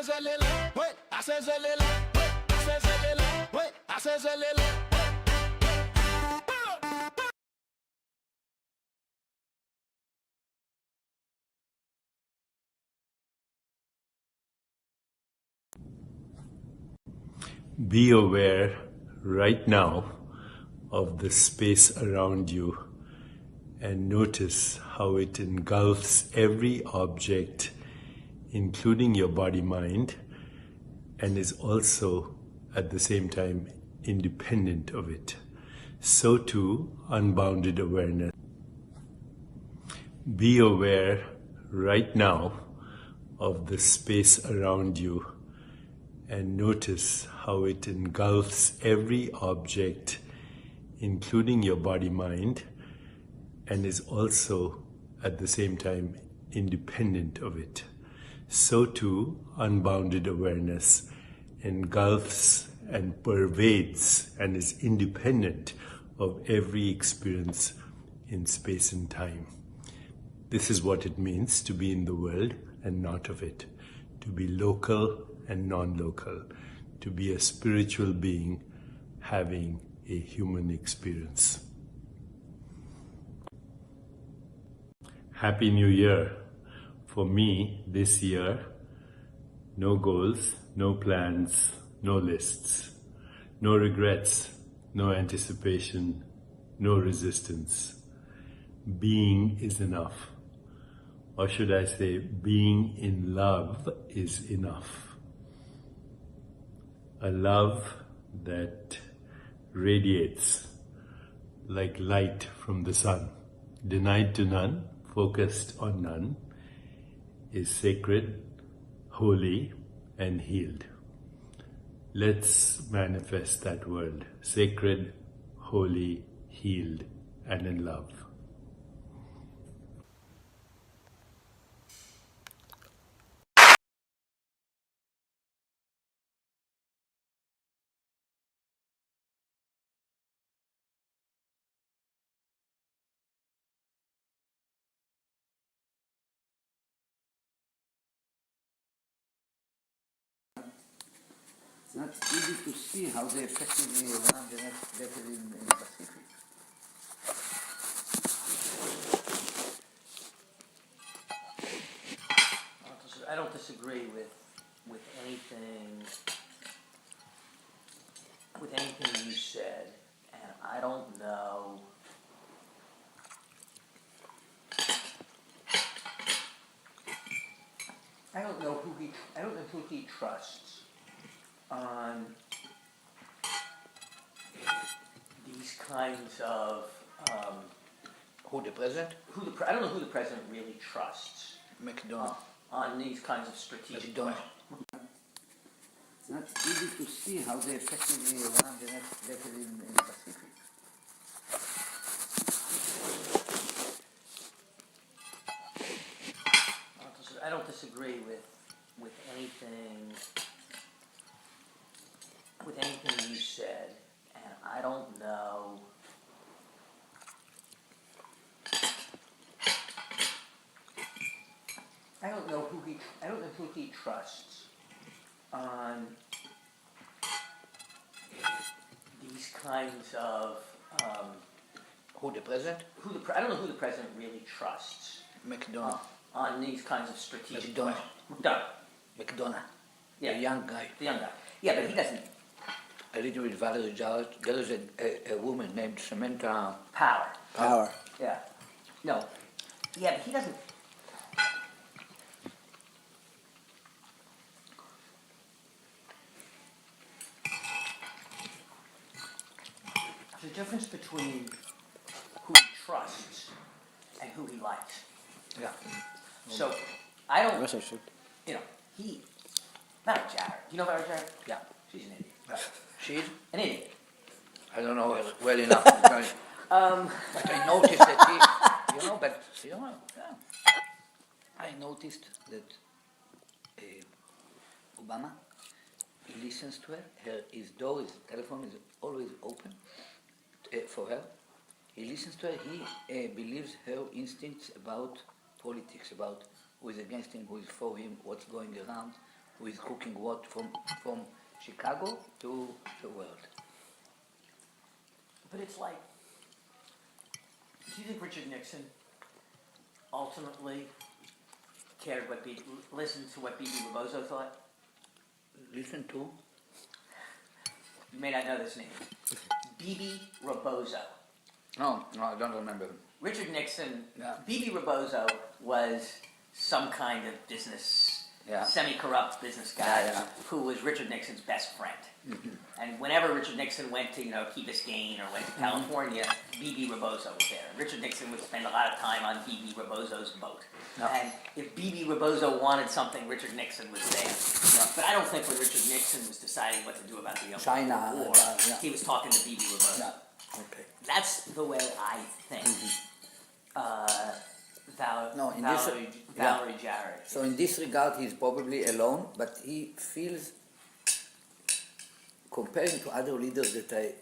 says a little, wait, I says a little, wait, I says a little, wait, I says a little. Be aware right now of the space around you and notice how it engulfs every object, including your body-mind, and is also at the same time independent of it. So too, unbounded awareness. Be aware right now of the space around you and notice how it engulfs every object, including your body-mind, and is also at the same time independent of it. So too, unbounded awareness engulfs and pervades and is independent of every experience in space and time. This is what it means to be in the world and not of it, to be local and non-local, to be a spiritual being having a human experience. Happy New Year. For me, this year, no goals, no plans, no lists, no regrets, no anticipation, no resistance. Being is enough. Or should I say, being in love is enough. A love that radiates like light from the sun, denied to none, focused on none, is sacred, holy, and healed. Let's manifest that word, sacred, holy, healed, and in love. It's not easy to see how they effectively run the next decade in the Pacific. I don't disagree with anything you said, and I don't know. I don't know who he trusts on these kinds of Who, the president? I don't know who the president really trusts McDonald. on these kinds of strategic McDonald. questions. It's not easy to see how they effectively run the next decade in the Pacific. I don't disagree with anything you said, and I don't know. I don't know who he trusts on these kinds of Who, the president? I don't know who the president really trusts McDonald. on these kinds of strategic McDonald. questions. McDonald. Yeah. The young guy. The young guy. Yeah, but he doesn't. I read with Valerie Djalis. There is a woman named Samantha Power. Yeah. No. Yeah, but he doesn't. There's a difference between who he trusts and who he likes. Yeah. So, I don't, Yes, I should. Valerie Jarrett. Do you know Valerie Jarrett? Yeah. She's an idiot. She's? An idiot. I don't know her well enough to tell you. But I noticed that I noticed that Obama, he listens to her. His telephone is always open for her. He listens to her. He believes her instincts about politics, about who is against him, who is for him, what's going around. who is cooking what from Chicago to the world. But it's like, do you think Richard Nixon ultimately cared what listened to what B.B. Rebozo thought? Listen to You may not know this name. B.B. Rebozo. no, I don't remember. Richard Nixon, Yeah. B.B. Rebozo was some kind of business, Yeah. semi-corrupt business guy Yeah. who was Richard Nixon's best friend. And whenever Richard Nixon went to, Key Biscayne or went to California, B.B. Rebozo was there. Richard Nixon would spend a lot of time on B.B. Rebozo's boat. Yeah. And if B.B. Rebozo wanted something, Richard Nixon was there. Yeah. But I don't think when Richard Nixon was deciding what to do about the Yom China, Kippur War, yeah. he was talking to B.B. Rebozo. Yeah. Okay. That's the way I think. No, in this- Valerie Jarrett. So in this regard, he's probably alone, but he feels, comparing to other leaders that I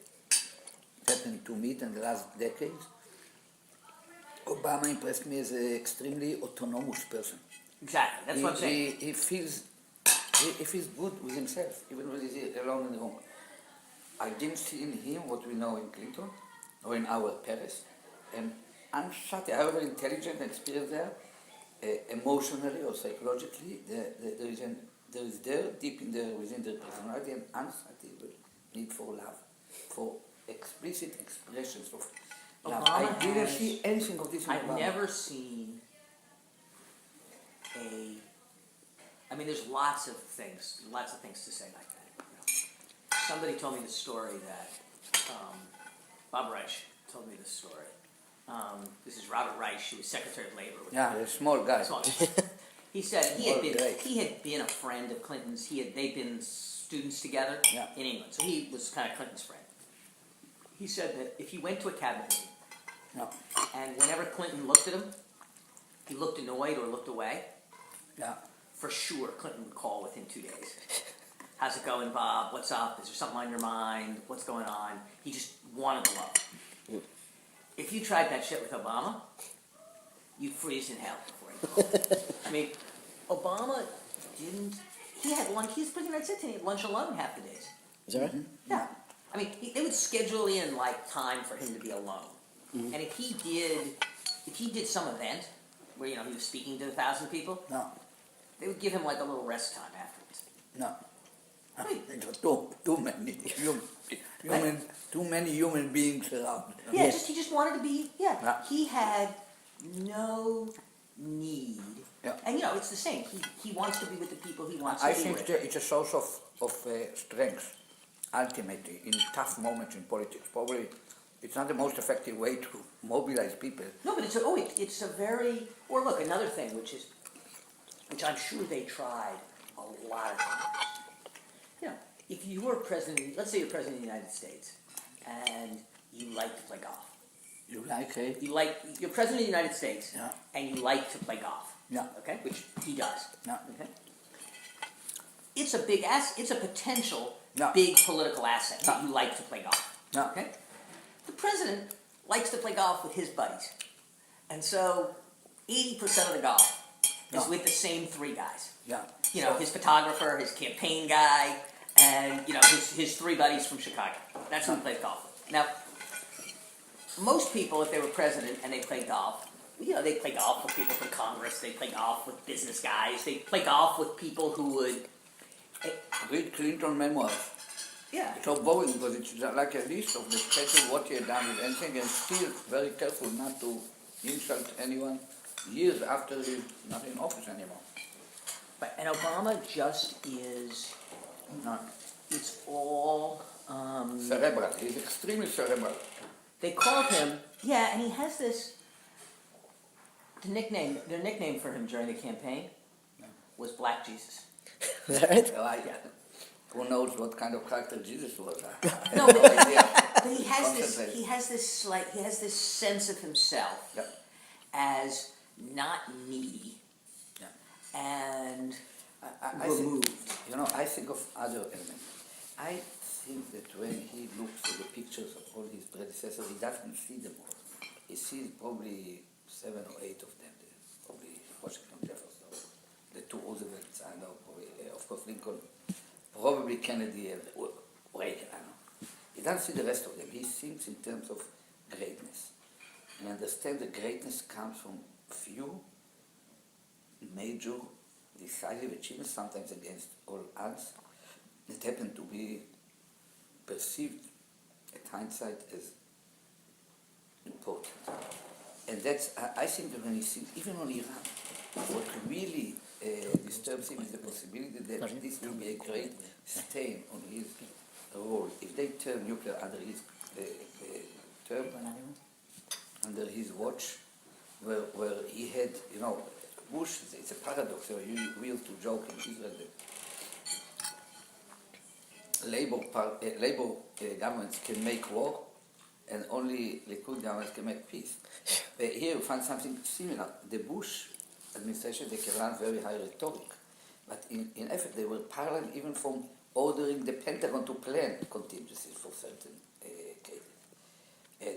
happened to meet in the last decades, Obama impressed me as an extremely autonomous person. Exactly, that's what I'm saying. He feels good with himself, even when he's alone in the room. I didn't see in him what we know in Clinton or in our Paris. And unshattered, however intelligent and experienced they are, emotionally or psychologically, there is there, deep in there, within their personality, an unsatiable need for love, for explicit expressions of love. I Obama didn't has- see anything of this in I've Obama. never seen there's lots of things to say like that. Somebody told me the story that, Bob Reich told me this story. This is Robert Reich, who was Secretary of Labor. Yeah, a small guy. Small. He said Okay. he had been a friend of Clinton's. They'd been students together Yeah. in England, so he was kind of Clinton's friend. He said that if he went to a cabinet meeting, No. and whenever Clinton looked at him, he looked annoyed or looked away, Yeah. for sure Clinton would call within 2 days. How's it going, Bob? What's up? Is there something on your mind? What's going on? He just wanted the love. If you tried that shit with Obama, you'd freeze in hell before he called. I mean, Obama didn't. He had lunch. He was president of the United States and he had lunch alone half the days. Is that right? Yeah. I mean, they would schedule in like time for him to be alone. And if he did some event where he was speaking to 1,000 people, No. they would give him like a little rest time afterwards. No. Wait. It was too many human beings around. Yeah, he just wanted to be. Yeah. Yeah. He had no need. Yeah. And it's the same. He wants to be with the people he wants I to be think with. it's a source of strength, ultimately, in tough moments in politics. Probably it's not the most effective way to mobilize people. No, but it's a very. Or look, another thing, which I'm sure they tried a lot of times. If you were president, let's say you're president of the United States, and you like to play golf. You like it? You're president of the United States, Yeah. and you like to play golf. Yeah. Okay, which he does. Yeah. Okay. It's a big It's a potential Yeah. big political asset that Yeah. you like to play golf. Yeah. Okay. The president likes to play golf with his buddies, and so 80% of the golf is Yeah. with the same three guys. Yeah. His photographer, his campaign guy, and his three buddies from Chicago. That's who he plays golf with. Now, most people, if they were president and they played golf, they play golf with people from Congress. They play golf with business guys. They play golf with people who would. Read Clinton memoirs. Yeah. It's so boring because it's like a list of the special what he had done with anything, and still very careful not to insult anyone years after he's not in office anymore. And Obama just is. No. It's all. Cerebral. He's extremely cerebral. They called him. Yeah, and he has this. Their nickname for him during the campaign was Black Jesus. Is that right? Right? Yeah. Who knows what kind of character Jesus was? No, but, idea. but he has this. Concentrate. He has this sense of himself Yeah. as not needy Yeah. and I removed. think, I think of other elements. I think that when he looks at the pictures of all his predecessors, he doesn't see them all. He sees probably 7 or 8 of them. Probably Washington, Jefferson, the two Roosevelts, I know, probably, of course, post-Lincoln, probably Kennedy and Reagan, I don't know. He doesn't see the rest of them. He thinks in terms of greatness. And understand that greatness comes from few major decisive achievements, sometimes against all odds, that happen to be perceived at hindsight as important. And that's, I think that when he thinks, even on Iran, what really disturbs him is the possibility that this will be a great stain on his role. If they turn nuclear under his term, under his watch, where he had, you know, Bush, it's a paradox, so you will to joke in Israel that Labour governments can make war and only Likud governments can make peace. But here you find something similar. The Bush administration, they can run very high rhetoric, but in effect they were parallel even from ordering the Pentagon to plan contingencies for certain cases.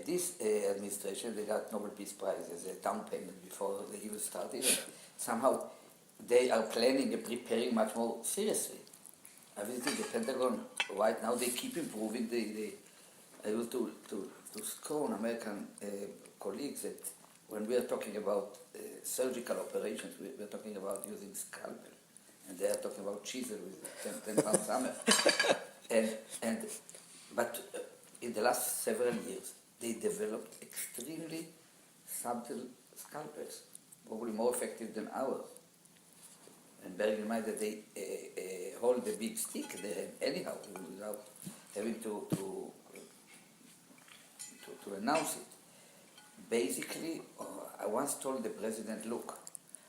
This administration, they got Nobel Peace Prize as a down payment before they even started. And somehow they are planning and preparing much more seriously. I visited the Pentagon right now. They keep improving. I used to score on American colleagues that when we are talking about surgical operations, we are talking about using scalpel, and they are talking about chisel with 10-pound hammer. But in the last several years, they developed extremely subtle scalpels, probably more effective than ours. And bearing in mind that they hold the big stick there anyhow, without having to announce it. Basically, I once told the president, look,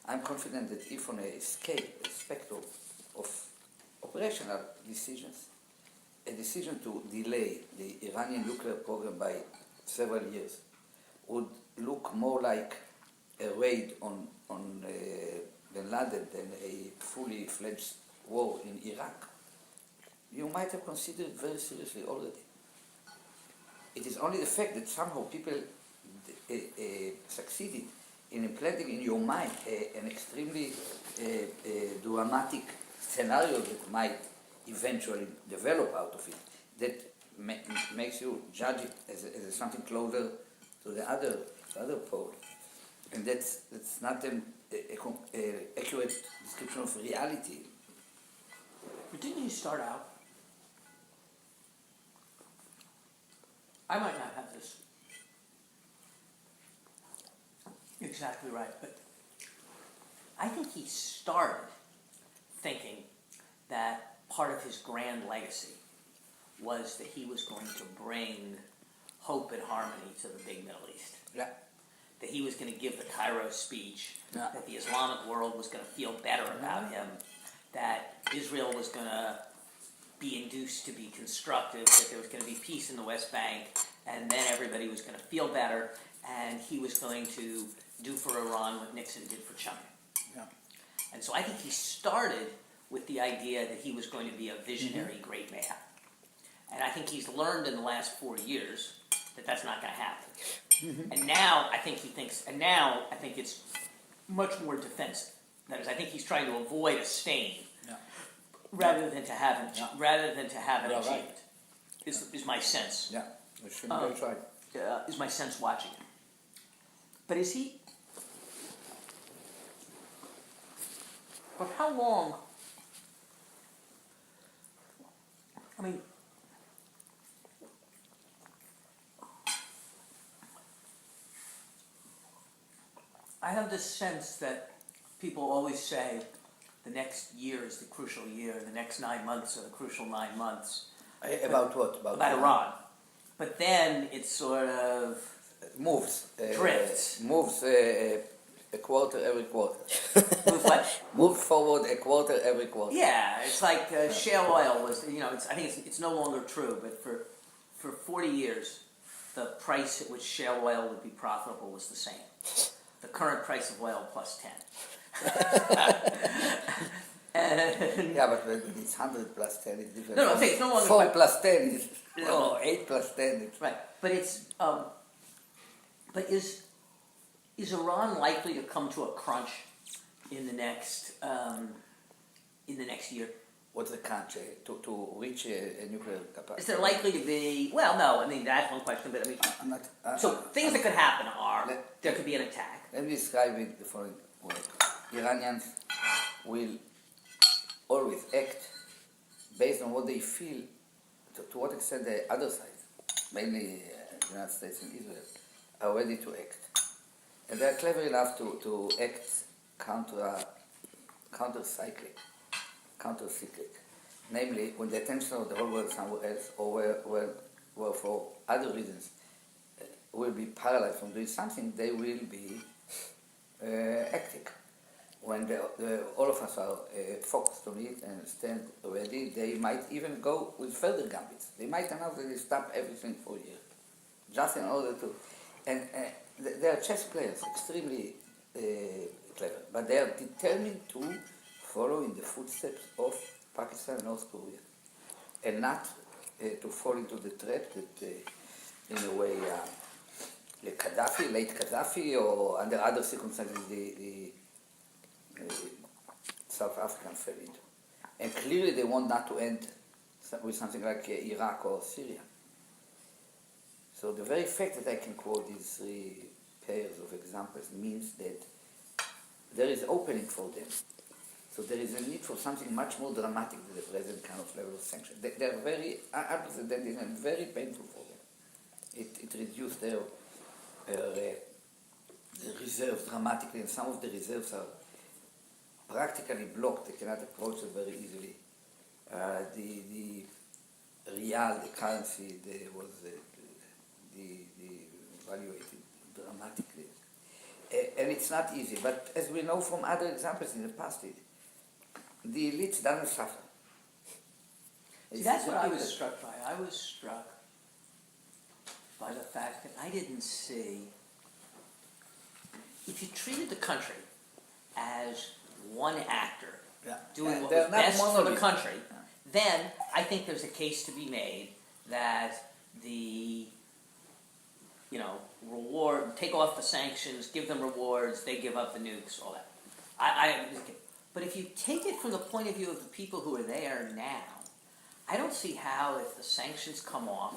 I'm confident that if on a scale, a spectrum of operational decisions, a decision to delay the Iranian nuclear program by several years would look more like a raid on bin Laden than a fully fledged war in Iraq, you might have considered it very seriously already. It is only the fact that somehow people succeeded in implanting in your mind an extremely dramatic scenario that might eventually develop out of it, that makes you judge it as something closer to the other pole. And that's not an accurate description of reality. But didn't you start out? I might not have this exactly right, but I think he started thinking that part of his grand legacy was that he was going to bring hope and harmony to the big Middle East. Yeah. That he was going to give the Cairo speech, Yeah. that the Islamic world was going to feel better about him, that Israel was going to be induced to be constructive, that there was going to be peace in the West Bank, and then everybody was going to feel better, and he was going to do for Iran what Nixon did for China. Yeah. And so I think he started with the idea that he was going to be a visionary great man. And I think he's learned in the last 4 years that that's not going to happen. And now I think he thinks, and now I think it's much more defensive. That is, I think he's trying to avoid a stain rather than to have an achievement. Right. Is my sense. Yeah, it should be very right. Is my sense watching him. But is he? But how long? I mean, I have this sense that people always say the next year is the crucial year, the next 9 months are the crucial 9 months. About what? About Iran. But then it sort of moves. Drifts. Moves a quarter every quarter. Moves what? Moves forward a quarter every quarter. Yeah, it's like shale oil was, I think it's no longer true, but for 40 years, the price at which shale oil would be profitable was the same. The current price of oil plus 10. Yeah, but when it's 100 plus 10, it's different. No, it's no longer 4 plus 10 is, No. 8 plus 10. It's, Right, but it's, but is Iran likely to come to a crunch in the next year? what's the country to reach a nuclear capacity? Is there likely to be? Well, no. I mean, that's one question. But I mean, I'm not, so things that could happen are Let- there could be an attack. Let me describe it the following way. Iranians will always act based on what they feel, to what extent the other side, mainly the United States and Israel, are ready to act. And they're clever enough to act counter-cyclic. Namely, when the attention of the whole world is somewhere else, or where for other reasons will be paralyzed from doing something, they will be acting. When all of us are focused on it and stand ready, they might even go with further gambits. They might announce that they stop everything for a year, just in order to. And they are chess players, extremely clever, but they are determined to follow in the footsteps of Pakistan and North Korea, and not to fall into the trap that, in a way, late Gaddafi, or under other circumstances, the South African fell into. And clearly they want not to end with something like Iraq or Syria. So the very fact that I can quote these three pairs of examples means that there is opening for them. So there is a need for something much more dramatic than the present kind of level of sanction. They are very unprecedented and very painful for them. It reduced their reserves dramatically, and some of the reserves are practically blocked. They cannot approach them very easily. The real, the currency, was devaluated dramatically. And it's not easy. But as we know from other examples in the past, the elites doesn't suffer. See, that's what I was struck by. I was struck by the fact that I didn't see, if you treated the country as one actor doing what was best for the country, then I think there's a case to be made that the, reward, take off the sanctions, give them rewards, they give up the nukes, all that. But if you take it from the point of view of the people who are there now, I don't see how, if the sanctions come off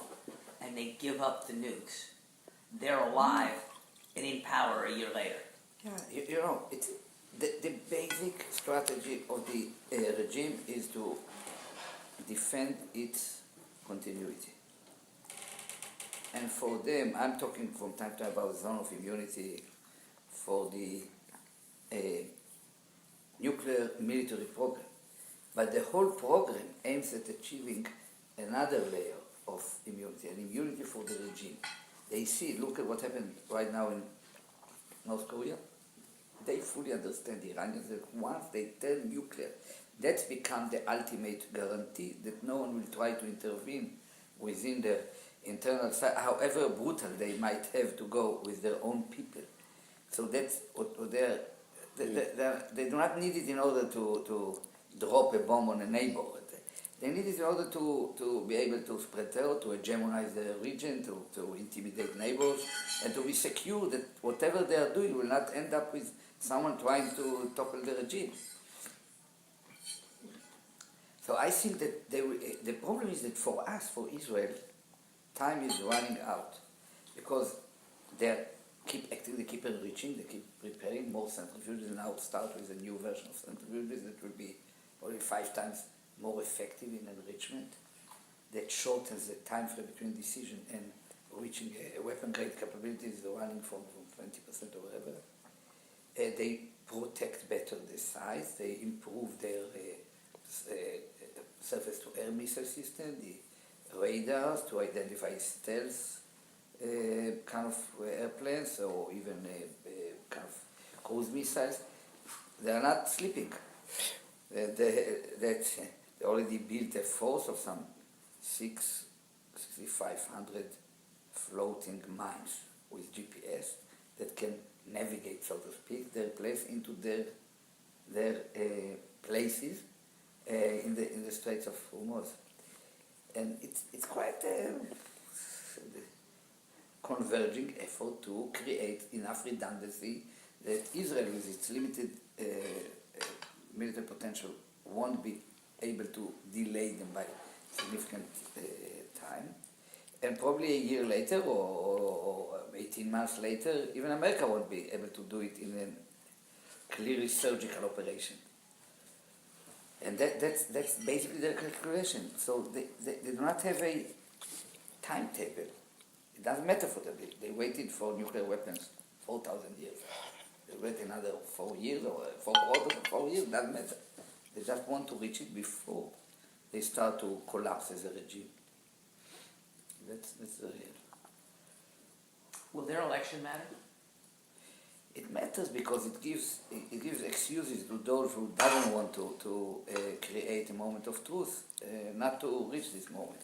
and they give up the nukes, they're alive and in power a year later. Yeah, it's, the basic strategy of the regime is to defend its continuity. And for them, I'm talking from time to time about zone of immunity for the nuclear military program. But the whole program aims at achieving another layer of immunity, an immunity for the regime. They see, look at what happened right now in North Korea. They fully understand, the Iranians, that once they turn nuclear, that's become the ultimate guarantee that no one will try to intervene within the internal side, however brutal they might have to go with their own people. So that's what they do not need it in order to drop a bomb on a neighbor. They need it in order to be able to spread terror, to hegemonize the region, to intimidate neighbors, and to be secure that whatever they are doing will not end up with someone trying to topple the regime. So I think that the problem is that for us, for Israel, time is running out, because they keep acting, they keep enriching, they keep preparing more centrifuges. Now start with a new version of centrifuges that will be probably 5 times more effective in enrichment. That shortens the time frame between decision and reaching a weapon-grade capabilities running from 20% or whatever. They protect better the sites, they improve their surface-to-air missile system, the radars to identify stealth kind of airplanes, or even kind of cruise missiles. They are not sleeping. They already built a force of some 6,500 floating mines with GPS that can navigate, so to speak, their place into their places in the Straits of Hormuz. And it's quite a converging effort to create enough redundancy that Israel, with its limited military potential, won't be able to delay them by significant time. And probably a year later or 18 months later, even America won't be able to do it in a clearly surgical operation. And that's basically their calculation. So they do not have a timetable. It doesn't matter for them. They waited for nuclear weapons 4,000 years. They wait another 4 years or 4 quarters or 4 years, doesn't matter. They just want to reach it before they start to collapse as a regime. That's the real. Will their election matter? It matters because it gives excuses to those who doesn't want to create a moment of truth, not to reach this moment.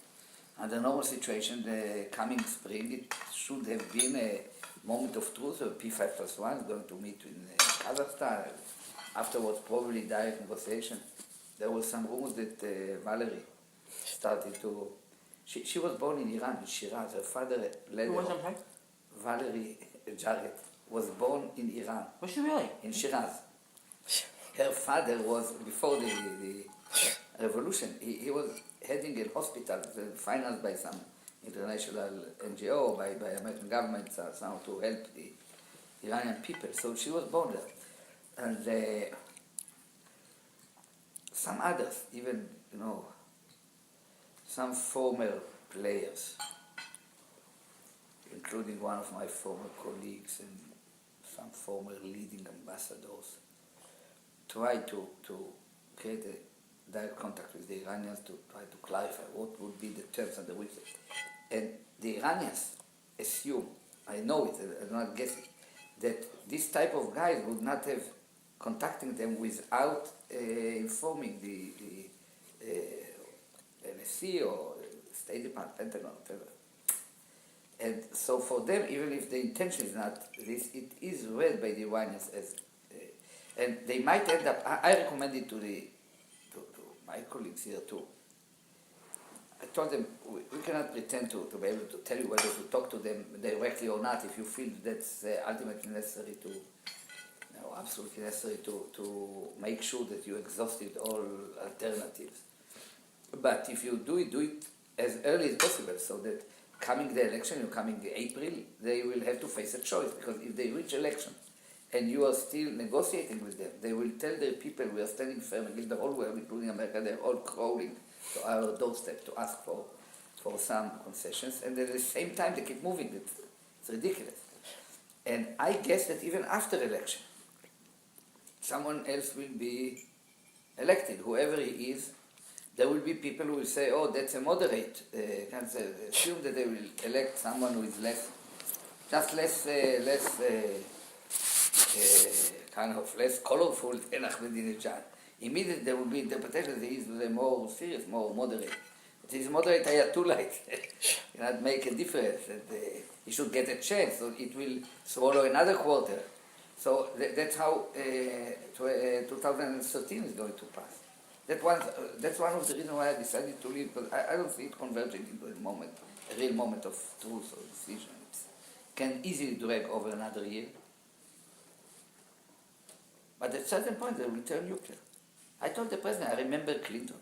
Under normal situation, the coming spring, it should have been a moment of truth. P5+1 is going to meet in Kazakhstan. Afterwards, probably direct negotiation. There was some rumors that Valerie started to. She was born in Iran, in Shiraz. Her father led. Who was that? Valerie Jarrett was born in Iran. Was she really? In Shiraz. Her father was, before the revolution, he was heading a hospital financed by some international NGO, by American government, somehow to help the Iranian people. So she was born there. And some others, even, some former players, including one of my former colleagues and some former leading ambassadors, try to create a direct contact with the Iranians to try to clarify what would be the terms under which. And the Iranians assume, I know it, I'm not guessing, that this type of guys would not have contacting them without informing the NSC or State Department, Pentagon, whatever. And so for them, even if the intention is not this, it is read by the Iranians as, and they might end up. I recommend it to my colleagues here too. I told them we cannot pretend to be able to tell you whether to talk to them directly or not. If you feel that's ultimately necessary to, absolutely necessary to make sure that you exhausted all alternatives. But if you do it as early as possible, so that coming the election, coming April, they will have to face a choice, because if they reach election and you are still negotiating with them, they will tell their people, we are standing firm against the whole world, including America, they're all crawling to our doorstep to ask for some concessions, and at the same time they keep moving. It's ridiculous. And I guess that even after election, someone else will be elected, whoever he is. There will be people who will say, oh, that's a moderate. Assume that they will elect someone who is less colorful than Ahmadinejad. Immediately there will be interpretation that he is more serious, more moderate. But he's moderate Ayatollah. Cannot make a difference. He should get a chance, so it will swallow another quarter. So that's how 2013 is going to pass. That's one of the reasons why I decided to leave, because I don't see it converging into a real moment of truth or decision. It can easily drag over another year. But at a certain point, they will turn nuclear. I told the president, I remember Clinton.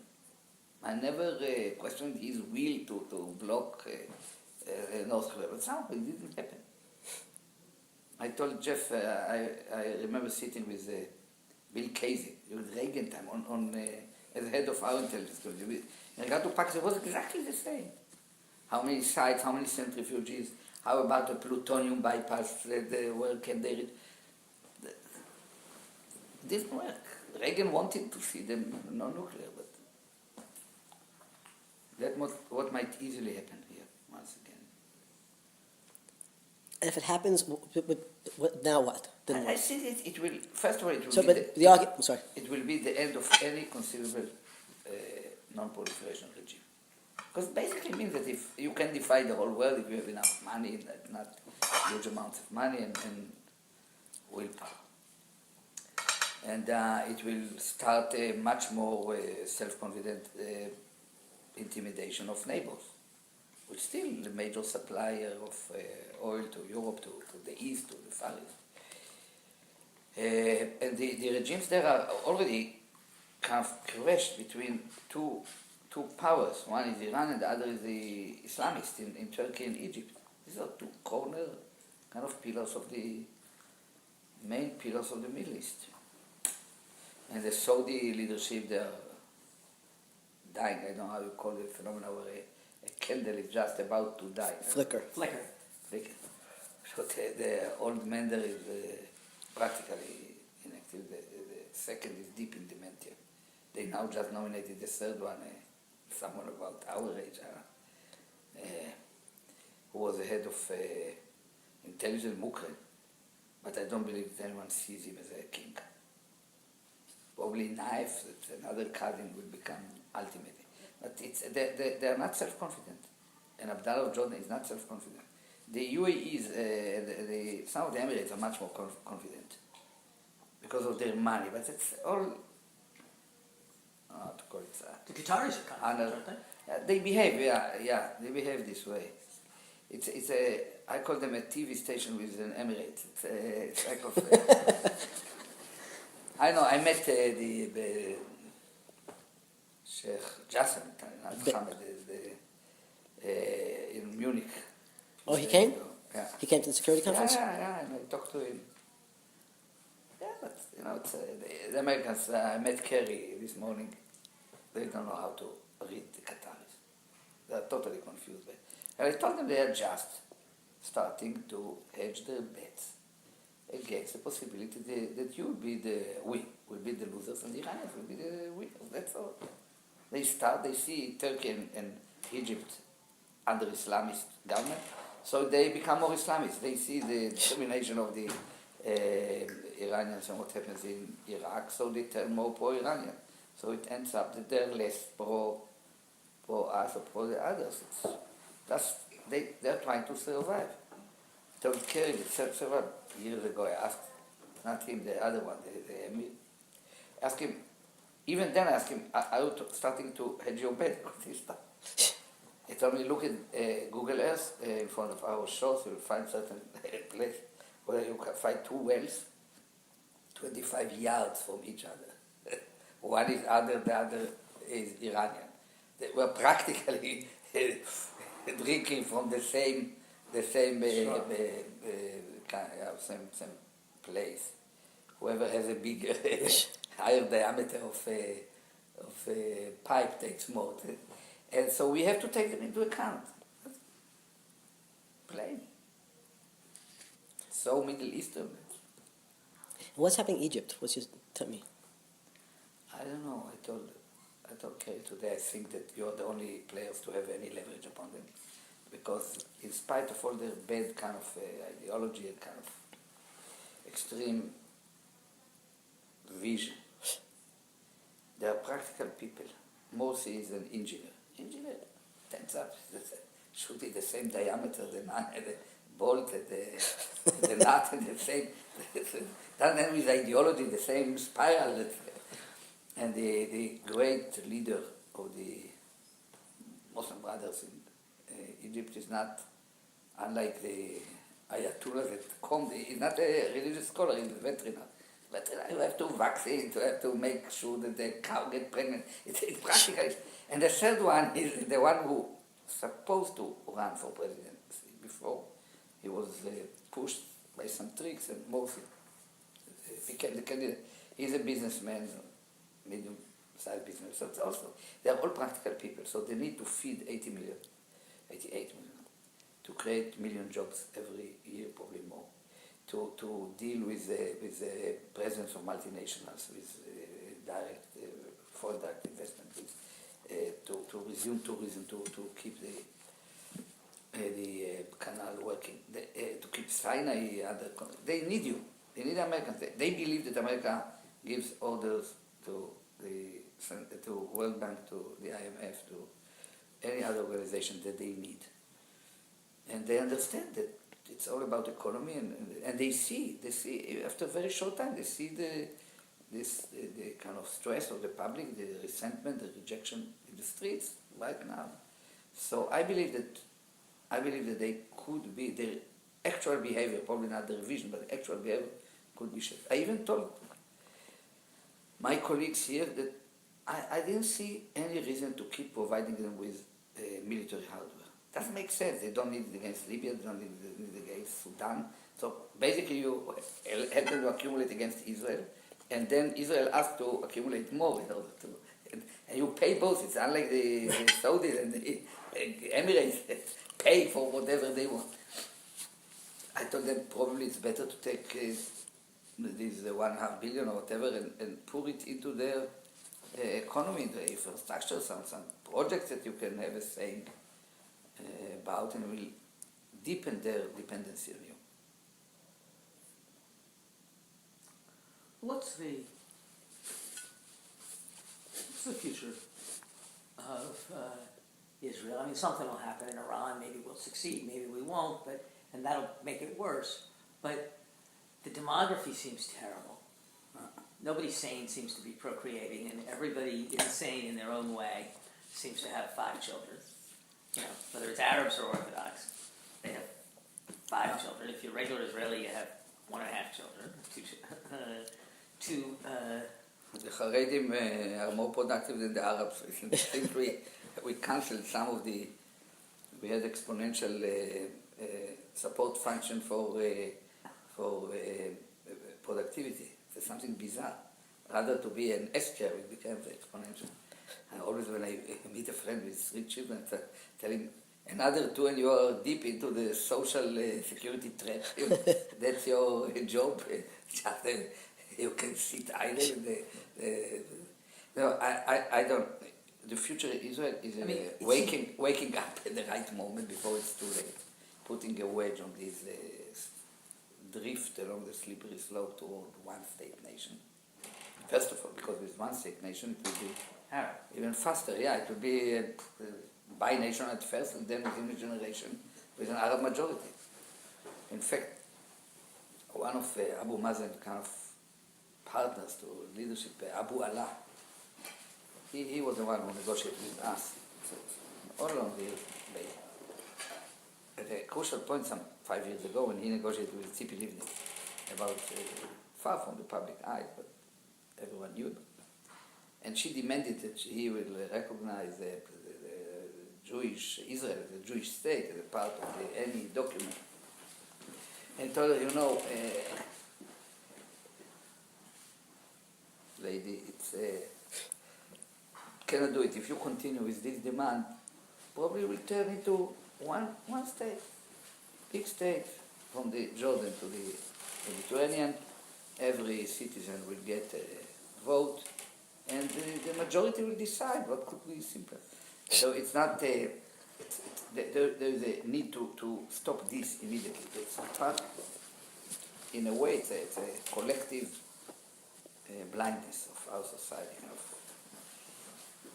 I never questioned his will to block North Korea, but somehow it didn't happen. I told Jeff, I remember sitting with Bill Casey, with Reagan time, as head of our intelligence community. In regard to Pakistan, it was exactly the same. How many sites, how many centrifuges, how about the plutonium bypass, where can they reach? It didn't work. Reagan wanted to see them non-nuclear, but that's what might easily happen here, once again. And if it happens, now what? Then I think it will, first of all, it will so, be but the argument, sorry. It will be the end of any conceivable non-proliferation regime. Because basically it means that if you can defy the whole world, if you have enough money, not huge amounts of money, and willpower. And it will start a much more self-confident intimidation of neighbors, which is still the major supplier of oil to Europe, to the east, to the far east. And the regimes there are already kind of crash between two powers. One is Iran and the other is the Islamists in Turkey and Egypt. These are two corner kind of pillars of the main pillars of the Middle East. And the Saudi leadership, they are dying. I don't know how you call the phenomenon where a candle is just about to die. Flicker. Flicker. Flicker. So the old man there is practically inactive. The second is deep in dementia. They now just nominated the third one, someone about our age, who was the head of intelligence, Mukre. But I don't believe that anyone sees him as a king. Probably Naif, that another cousin will become ultimate. But they are not self-confident. And Abdullah of Jordan is not self-confident. The UAE is, some of the Emirates are much more confident because of their money. But it's all, I don't know how to call it. The Qataris are confident, aren't they? They behave, they behave this way. It's I call them a TV station with an Emirate. It's like I know, I met the Sheikh Jassim, in Munich. Oh, he came? Yeah. He came to the security conference? Yeah, and I talked to him. Yeah, but, it's, the Americans, I met Kerry this morning. They don't know how to read the Qataris. They're totally confused. And I told them they are just starting to hedge their bets against the possibility that we will be the losers and the Iranians will be the winners. That's all. They see Turkey and Egypt under Islamist government, so they become more Islamist. They see the determination of the Iranians and what happens in Iraq, so they turn more pro-Iranian. So it ends up that they're less pro us or pro the others. They're trying to survive. Told Kerry several years ago, I asked, not him, the other one, the Emir, asked him, even then I asked him, are you starting to hedge your bet? He told me, look at Google Earth in front of our shores, you'll find certain place where you can find two wells, 25 yards from each other. One is other, the other is Iranian. They were practically drinking from the same same place. Whoever has a bigger, higher diameter of a pipe takes more. And so we have to take them into account. Plain. So Middle Eastern. What's happening in Egypt? Tell me. I don't know. I told Kerry today, I think that you're the only players to have any leverage upon them. Because in spite of all their bad kind of ideology and kind of extreme vision, they are practical people. Morsi is an engineer. Engineer turns up, should be the same diameter, the bolt, the nut, and the same, doesn't have his ideology, the same spiral. And the great leader of the Muslim Brothers in Egypt is not, unlike the Ayatollah that come, he's not a religious scholar, he's a veterinarian. You have to vaccine, you have to make sure that the cow get pregnant. It's practical. And the third one is the one who supposed to run for presidency before. He was pushed by some tricks and Morsi became the candidate. He's a businessman, medium-sized business. So it's also, they're all practical people, so they need to feed 88 million, to create 1 million jobs every year, probably more. To deal with the presence of multinationals, with direct, foreign direct investment, to resume tourism, to keep the canal working, to keep Sinai under control. They need you. They need Americans. They believe that America gives orders to to World Bank, to the IMF, to any other organization that they need. And they understand that it's all about economy, and they see after a very short time, they see the kind of stress of the public, the resentment, the rejection in the streets right now. So I believe that they could be, their actual behavior, probably not their vision, but the actual behavior could be shaped. I even told my colleagues here that I didn't see any reason to keep providing them with military hardware. Doesn't make sense. They don't need it against Libya, they don't need it against Sudan. So basically you help them to accumulate against Israel, and then Israel asks to accumulate more in order to, and you pay both. It's unlike the Saudis and the Emirates that pay for whatever they want. I told them probably it's better to take these 1.5 billion or whatever and pour it into their economy, into infrastructure, some projects that you can have a saying about, and will deepen their dependency on you. What's the future of Israel? I mean, something will happen in Iran. Maybe we'll succeed, maybe we won't, and that'll make it worse. But the demography seems terrible. Nobody sane seems to be procreating, and everybody insane in their own way seems to have 5 children. You know, whether it's Arabs or Orthodox, they have 5 children. If you're regular Israeli, you have 1.5 children. The Haredim are more productive than the Arabs. I think we cancelled some of the. We had exponential support function for productivity. It's something bizarre. Rather to be an S chair, it became exponential. And always when I meet a friend with 3 children, I tell him, another 2 and you are deep into the social security trap. That's your job. You can sit idle. No, I don't. The future of Israel is waking up at the right moment before it's too late. Putting a wedge on this drift along the slippery slope toward one-state nation. First of all, because with one-state nation, it will be even faster. Yeah, it will be a bi-nation at first, and then within a generation, with an Arab majority. In fact, one of Abu Mazen's kind of partners to leadership, Abu Allah, he was the one who negotiated with us all along the way. At a crucial point, some 5 years ago, when he negotiated with Tzipi Livni about far from the public eye, but everyone knew it. And she demanded that he will recognize the Jewish Israel, the Jewish state, as a part of any document. And told her, lady, it's cannot do it. If you continue with this demand, probably will turn into one state, big state, from the Jordan to the Mediterranean. Every citizen will get a vote, and the majority will decide. What could be simpler? So it's not there is a need to stop this immediately. It's in a way, it's a collective blindness of our society.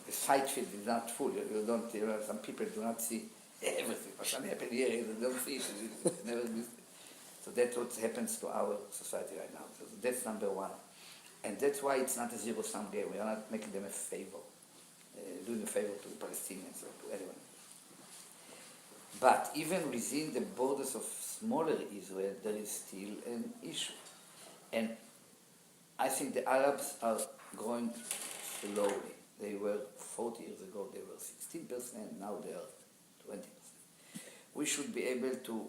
The sight field is not full. Some people do not see everything. What's happening here, they don't see it. It's never existed. So that's what happens to our society right now. So that's number one. And that's why it's not a zero-sum game. We are not making them a favor, doing a favor to the Palestinians or to anyone. But even within the borders of smaller Israel, there is still an issue. And I think the Arabs are growing slowly. They were 40 years ago, they were 16%, now they are 20%. We should be able to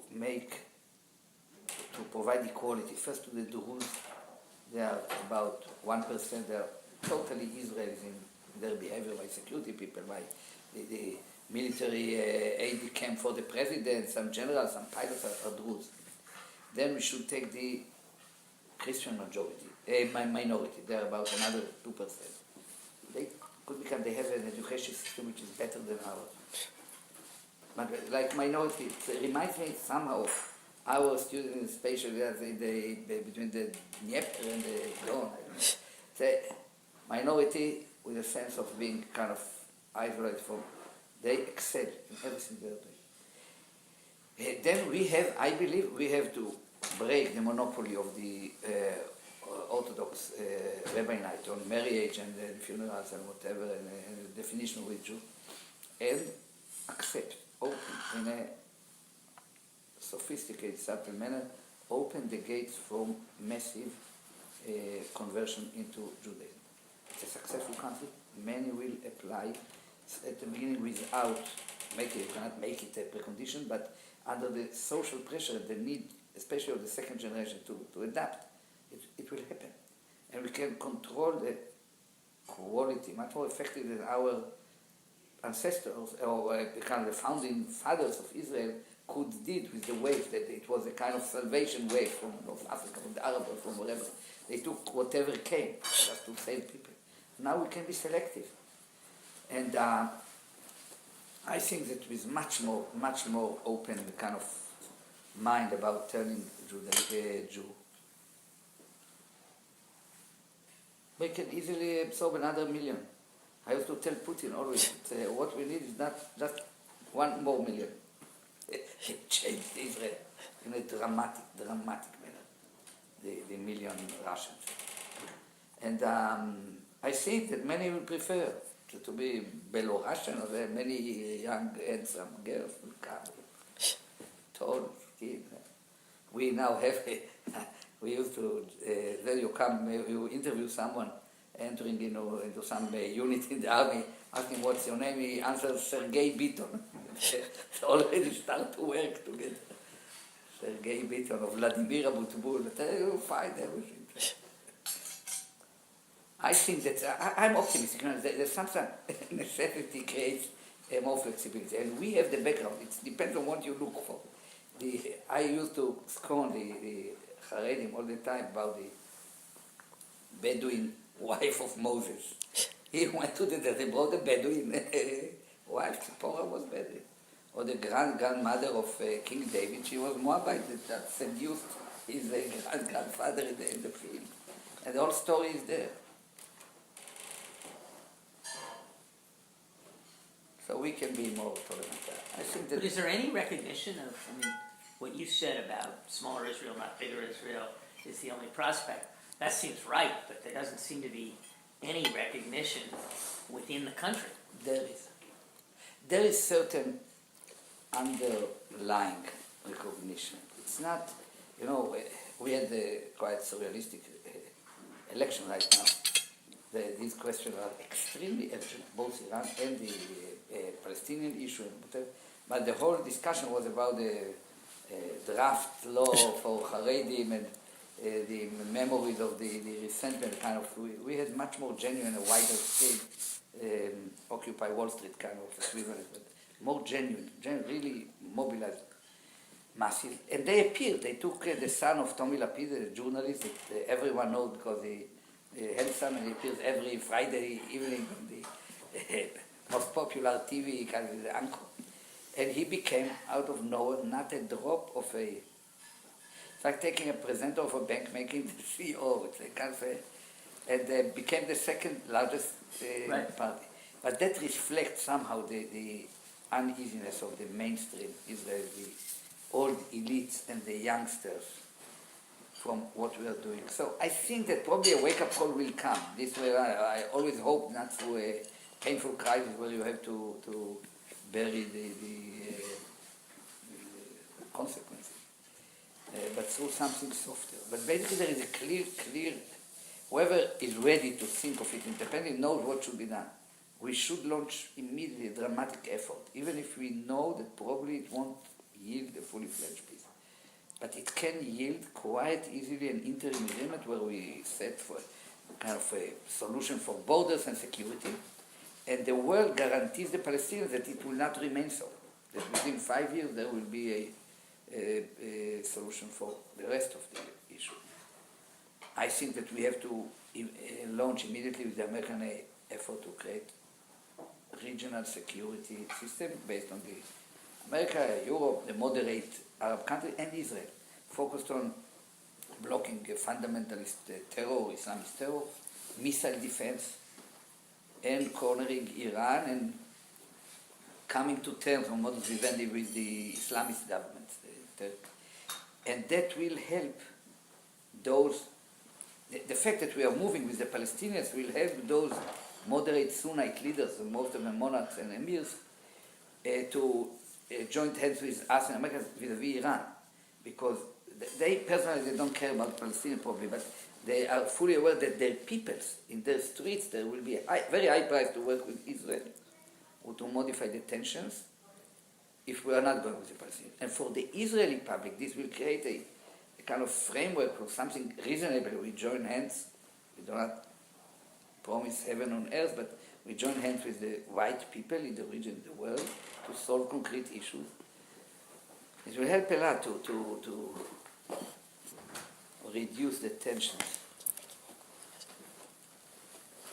provide equality. First to the Druze, they are about 1%, they are totally Israelis in their behavior by security people, by the military aid camp for the president, some generals, some pilots are Druze. Then we should take the Christian minority, they are about another 2%. They have an education system which is better than ours. But like minority, it reminds me somehow of our students, especially between the Dnieper and the Don. The minority with a sense of being kind of isolated from, they excel in everything they're doing. Then I believe we have to break the monopoly of the Orthodox rabbinate on marriage and funerals and whatever, and the definition of a Jew, and accept, open in a sophisticated, subtle manner, open the gates from massive conversion into Judaism. It's a successful country. many will apply at the beginning without making it. You cannot make it a precondition, but under the social pressure, the need, especially of the second generation, to adapt, it will happen. And we can control the quality much more effectively than our ancestors or kind of the founding fathers of Israel did with the wave, that it was a kind of salvation wave from North Africa, from the Arab, or from wherever. They took whatever came just to save people. Now we can be selective. And I think that with much more open kind of mind about telling Jew, we can easily absorb another million. I used to tell Putin always, what we need is not just 1 more million. It changed Israel in a dramatic manner, the million Russians. And I think that many will prefer to be Belarusian, or there are many young, handsome girls will come, tall, skin. We now have, we used to, then you come, you interview someone entering into some unit in the army, asking what's your name, he answers Sergei Biton. They already start to work together. Sergei Biton or Vladimir Abutbul, you find everything. I think that I'm optimistic. There's some necessity creates more flexibility, and we have the background. It depends on what you look for. I used to scorn the Haredim all the time about the Bedouin wife of Moses. He went to they brought a Bedouin wife. Zipporah was Bedouin. Or the grandmother of King David, she was Moabite that seduced his grandfather in the film. And the whole story is there. So we can be more tolerant. I think that. But is there any recognition of, what you said about smaller Israel, not bigger Israel, is the only prospect? That seems right, but there doesn't seem to be any recognition within the country. There is certain underlying recognition. It's not, we had a quite surrealistic election right now. These questions are extremely urgent, both Iran and the Palestinian issue, but the whole discussion was about the draft law for Haredim and the memories of the resentment kind of. We had much more genuine, a wider scale, Occupy Wall Street kind of equivalent, but more genuine, really mobilized massive. And they appeared. They took the son of Toby Lapid, a journalist that everyone knows because he handsome, and he appears every Friday evening on the most popular TV, kind of the anchor. And he became, out of nowhere, not a drop of a... It's like taking a presenter of a bank, making the CEO. It's a kind of and became the second largest party. But that reflects somehow the uneasiness of the mainstream Israel, the old elites and the youngsters from what we are doing. So I think that probably a wake-up call will come. This way, I always hope not through a painful crisis where you have to bury the consequences, but through something softer. But basically there is a clear, whoever is ready to think of it independently knows what should be done. We should launch immediately a dramatic effort, even if we know that probably it won't yield a fully fledged peace. But it can yield quite easily an interim agreement where we set for kind of a solution for borders and security, and the world guarantees the Palestinians that it will not remain so. That within 5 years there will be a solution for the rest of the issue. I think that we have to launch immediately with the American effort to create regional security system based on the America, Europe, the moderate Arab countries, and Israel, focused on blocking fundamentalist terror, Islamist terror, missile defense, and cornering Iran and coming to terms on modus vivendi with the Islamist government. And that will help those, the fact that we are moving with the Palestinians will help those moderate Sunnite leaders, most of them monarchs and emirs, to join hands with us in America vis-a-vis Iran, because they personally don't care about Palestinian probably, but They are fully aware that their peoples in their streets, there will be a very high price to work with Israel or to modify the tensions if we are not going with the Palestinians. And for the Israeli public, this will create a kind of framework for something reasonable. We join hands. We do not promise heaven on earth, but we join hands with the white people in the region, in the world, to solve concrete issues. It will help a lot to reduce the tensions.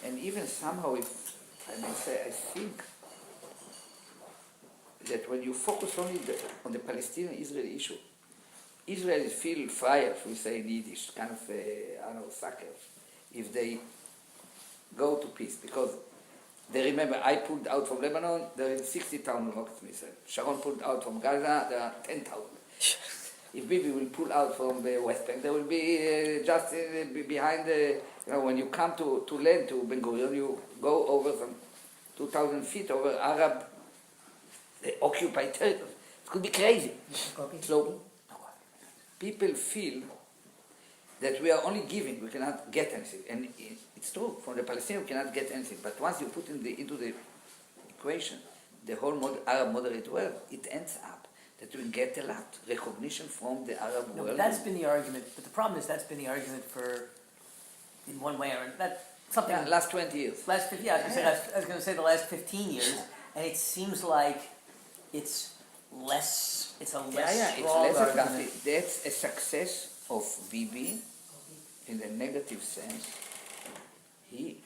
And even somehow, if I may say, I think that when you focus only on the Palestinian-Israeli issue, Israelis feel friars, we say in Yiddish, kind of, I don't know, suckers, if they go to peace. Because they remember, I pulled out from Lebanon, there is 60,000 rocket missiles. Sharon pulled out from Gaza, there are 10,000. If Bibi will pull out from the West Bank, there will be just behind the, when you come to land, to Ben Gurion, you go over some 2,000 feet over Arab occupied territory. It could be crazy. So people feel that we are only giving, we cannot get anything. And it's true, from the Palestinians we cannot get anything. But once you put into the equation the whole Arab moderate world, it ends up that we get a lot recognition from the Arab No, world. but that's been the argument. But the problem is that's been the argument for, in one way or that something. Yeah, last 20 years. I was going to say the last 15 years, and it seems like it's less. It's a less strong it's less argument. effective. That's a success of Bibi in the negative sense. He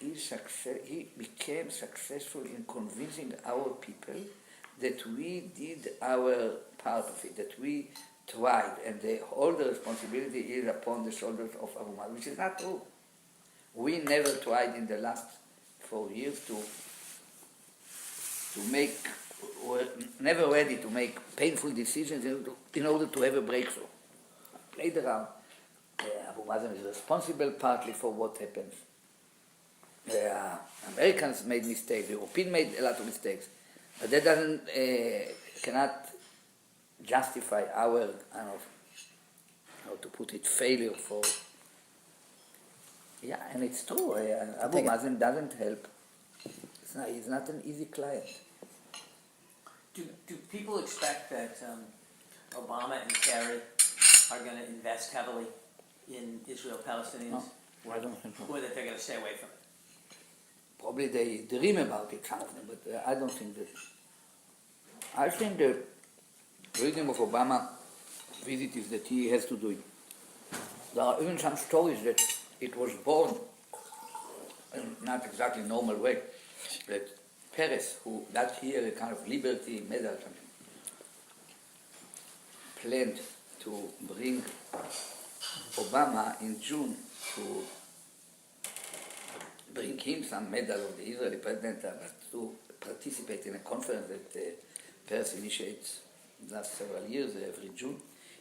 became successful in convincing our people that we did our part of it, that we tried, and all the responsibility is upon the shoulders of Abu Mazen, which is not true. We never tried in the last 4 years to make, were never ready to make painful decisions in order to have a breakthrough. Played around. Abu Mazen is responsible partly for what happens. The Americans made mistakes, the Europeans made a lot of mistakes. But that cannot justify our, how to put it, failure for. Yeah, and it's true. Abu Mazen doesn't help. He's not an easy client. Do people expect that Obama and Kerry are going to invest heavily in Israel-Palestinians? No, I don't think so. Or that they're going to stay away from it? Probably they dream about it, some of them, but I don't think that. I think the reason of Obama visit is that he has to do it. There are even some stories that it was born in not exactly normal way, that Peres, who got here a kind of liberty medal or something, planned to bring Obama in June to bring him some medal of the Israeli president, but to participate in a conference that Peres initiates the last several years, every June,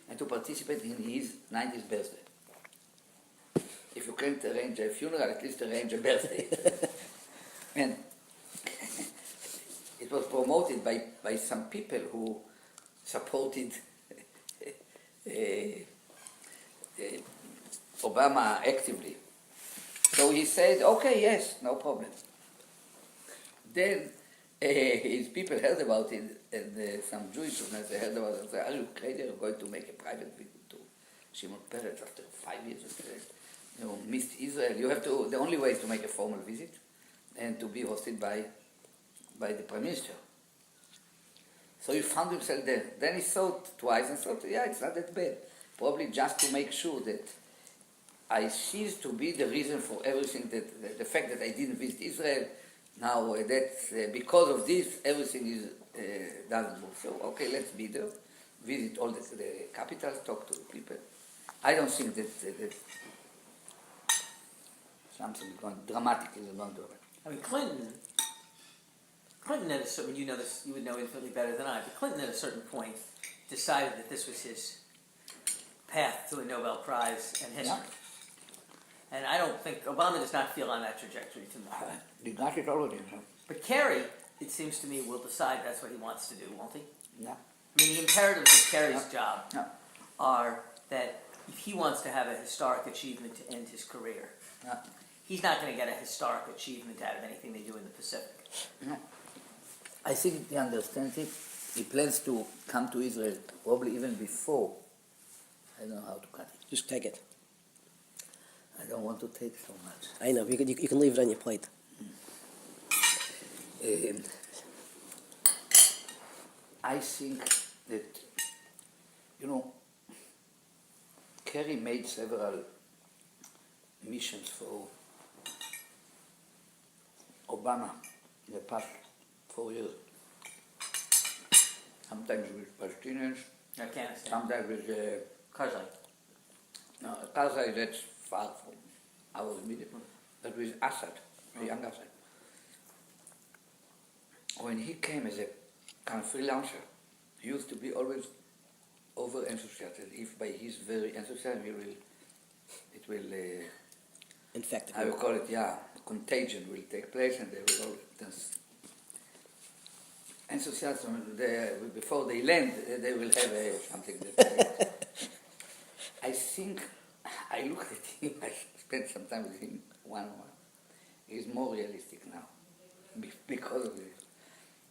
and to participate in his 90th birthday. If you can't arrange a funeral, at least arrange a birthday. And it was promoted by some people who supported Obama actively. So he said, okay, yes, no problem. Then his people heard about it, and some Jewish journalists heard about it and said, are you crazy? You're going to make a private visit to Shimon Peres after 5 years of missed Israel. You have to, the only way is to make a formal visit and to be hosted by the Prime Minister. So he found himself there. Then he thought twice and thought, yeah, it's not that bad. Probably just to make sure that I cease to be the reason for everything, that the fact that I didn't visit Israel, now that because of this, everything is doesn't move. So, okay, let's be there, visit all the capitals, talk to the people. I don't think that something dramatic is going to happen. I mean, Clinton at a certain, you know this, you would know infinitely better than I, but Clinton at a certain point decided that this was his path to a Nobel Prize and history. Yeah. And I don't think, Obama does not feel on that trajectory too much. He got it already. Huh? But Kerry, it seems to me, will decide that's what he wants to do, won't he? Yeah. I mean, the imperatives of Kerry's job Yeah. are that if he wants to have a historic achievement to end his career, Yeah. he's not going to get a historic achievement out of anything they do in the Pacific. No. I think he understands it. He plans to come to Israel probably even before. I don't know how to cut it. Just take it. I don't want to take so much. I know, you can leave it on your plate. I think that, Kerry made several missions for Obama in the past 4 years. Sometimes with Palestinians, Afghanistan. sometimes with Karzai. Karzai, that's far from our immediate, but with Assad, the young Assad. When he came as a kind of freelancer, he used to be always over enthusiastic. If by his very enthusiasm, it will, Infected. I will call it, contagion will take place, and they will all dance. Enthusiasm, before they land, they will have something that I think, I look at him, I spent some time with him one-on-one. He's more realistic now because of this.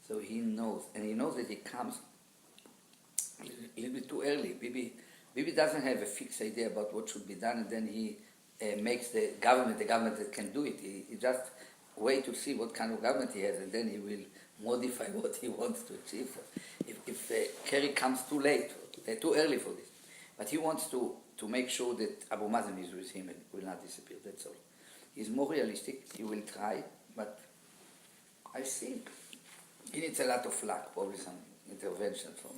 So he knows, and he knows that he comes a little bit too early. Bibi doesn't have a fixed idea about what should be done, and then he makes the government that can do it. He just wait to see what kind of government he has, and then he will modify what he wants to achieve. If Kerry comes too late, too early for this, but he wants to make sure that Abu Mazen is with him and will not disappear, that's all. He's more realistic, he will try, but I think he needs a lot of luck, probably some intervention from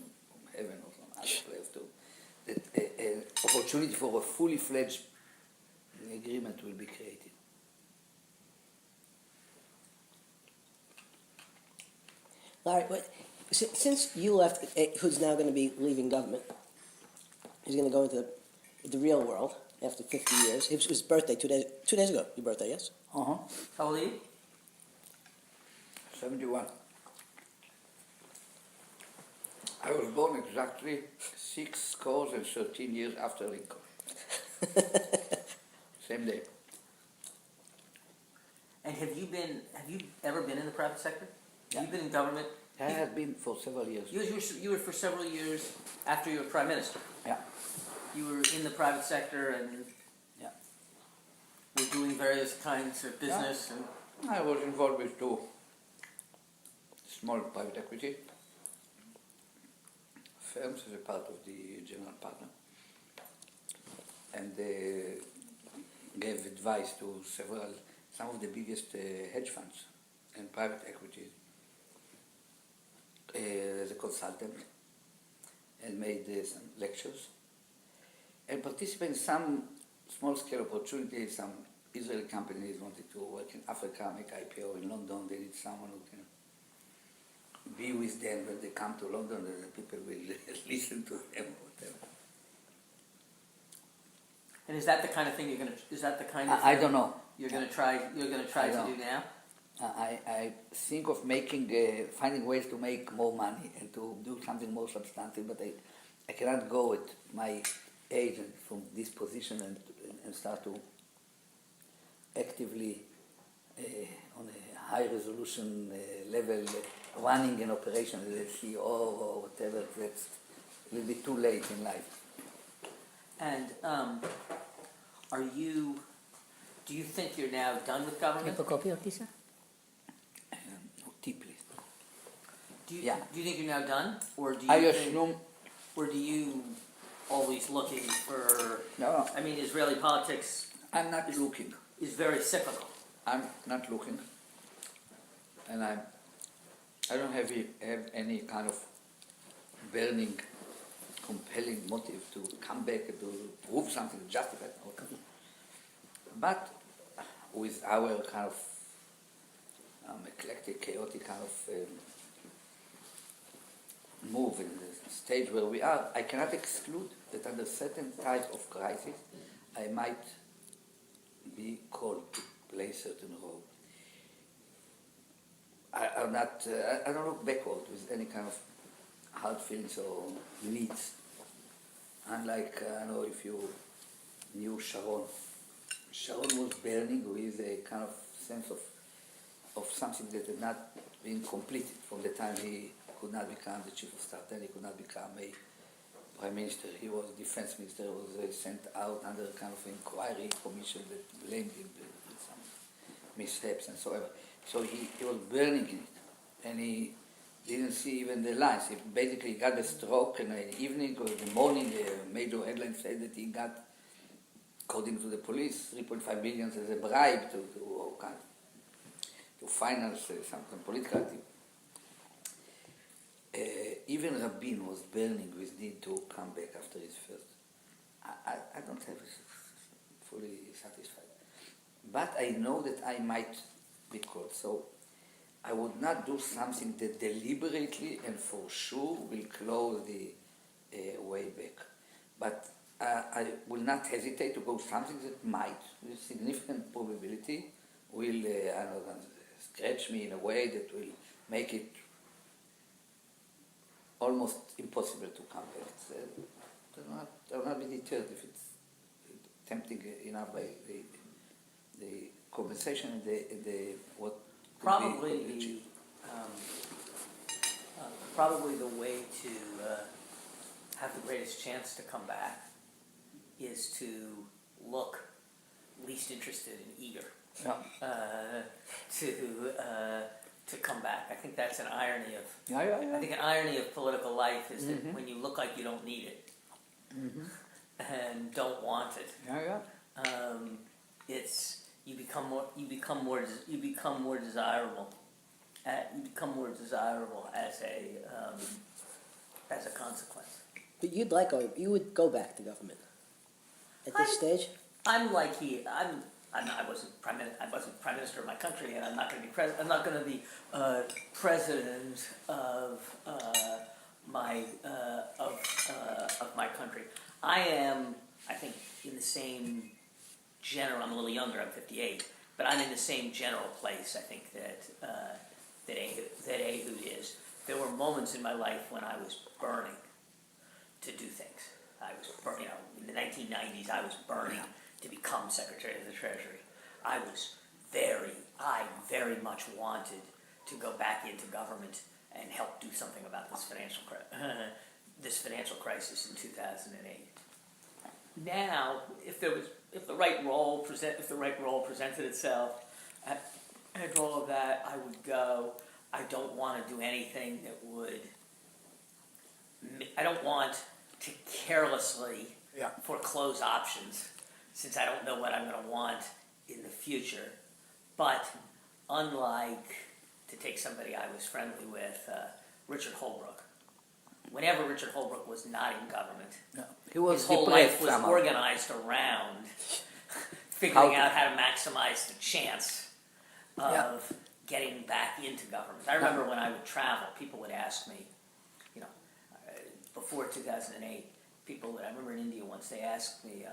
heaven or some other place too. That an opportunity for a fully fledged agreement will be created. All right, since you left, who's now going to be leaving government, he's going to go into the real world after 50 years. It was his birthday 2 days ago. Your birthday, yes? Uh-huh. How old are you? 71. I was born exactly 13 years after Lincoln. Same day. And have you ever been in the private sector? Yeah. You've been in government? I have been for several years. You were for several years after you were prime minister. Yeah. You were in the private sector and Yeah. were doing various kinds of business. And I was involved with 2 small private equity firms as a part of the general partner, and gave advice to some of the biggest hedge funds and private equities as a consultant, and made some lectures and participated in some small-scale opportunities. Some Israeli companies wanted to work in Africa, make IPO in London. They need someone who can be with them when they come to London, and the people will listen to them or whatever. And is that the kind of thing is that the kind of I thing don't know. you're gonna try to do now? I think of finding ways to make more money and to do something more substantive, but I cannot go at my age and from this position and start to actively on a high resolution level running an operation as a CEO or whatever. That will be too late in life. And do you think you're now done with government? Deeply. Do you Yeah. think you're now done, or do I you assume. or do you always looking for? No, I mean, Israeli politics I'm not looking. is very cyclical. I'm not looking, and I don't have any kind of burning, compelling motive to come back and to prove something, to justify it. But with our kind of eclectic, chaotic kind of move in the stage where we are, I cannot exclude that under certain type of crisis, I might be called to play a certain role. I don't look backward with any kind of hard feelings or needs. Unlike, I don't know if you knew Sharon. Sharon was burning with a kind of sense of something that had not been completed from the time he could not become the chief of staff, then he could not become a prime minister. He was defense minister, was sent out under a kind of inquiry commission that blamed him with some mishaps and so on. So he was burning in it, and he didn't see even the lines. He basically got a stroke in the evening or the morning. A major headline said that he got, according to the police, 3.5 million as a bribe to finance some political activity. Even Rabin was burning with need to come back after his first. I don't have fully satisfied. But I know that I might be called. So I would not do something that deliberately and for sure will close the way back. But I will not hesitate to go something that might, with significant probability, will I don't know, scratch me in a way that will make it almost impossible to come back. I will not be deterred if it's tempting enough by the compensation and the what. Probably the way to have the greatest chance to come back is to look least interested and eager to come back. I think that's an irony of. I think an irony of political life is that when you look like you don't need it and don't want it, it's you become more desirable. You become more desirable as a consequence. But you would go back to government at this stage? I wasn't prime minister of my country, and I'm not going to be president. I'm not going to be president of my country. I am, I think, in the same general. I'm a little younger. I'm 58, but I'm in the same general place. I think that Ehud is. There were moments in my life when I was burning to do things. I was burning. In the 1990s, I was burning to become Secretary of the Treasury. I very much wanted to go back into government and help do something about this financial crisis in 2008. Now, if the right role presented itself, and all of that, I would go. I don't want to do anything that would. I don't want to carelessly foreclose options, since I don't know what I'm going to want in the future. But unlike, to take somebody I was friendly with, Richard Holbrooke, whenever Richard Holbrooke was not in government, his whole life was organized around figuring out how to maximize the chance of getting back into government. I remember when I would travel, people would ask me, before 2008, I remember in India once, they asked me,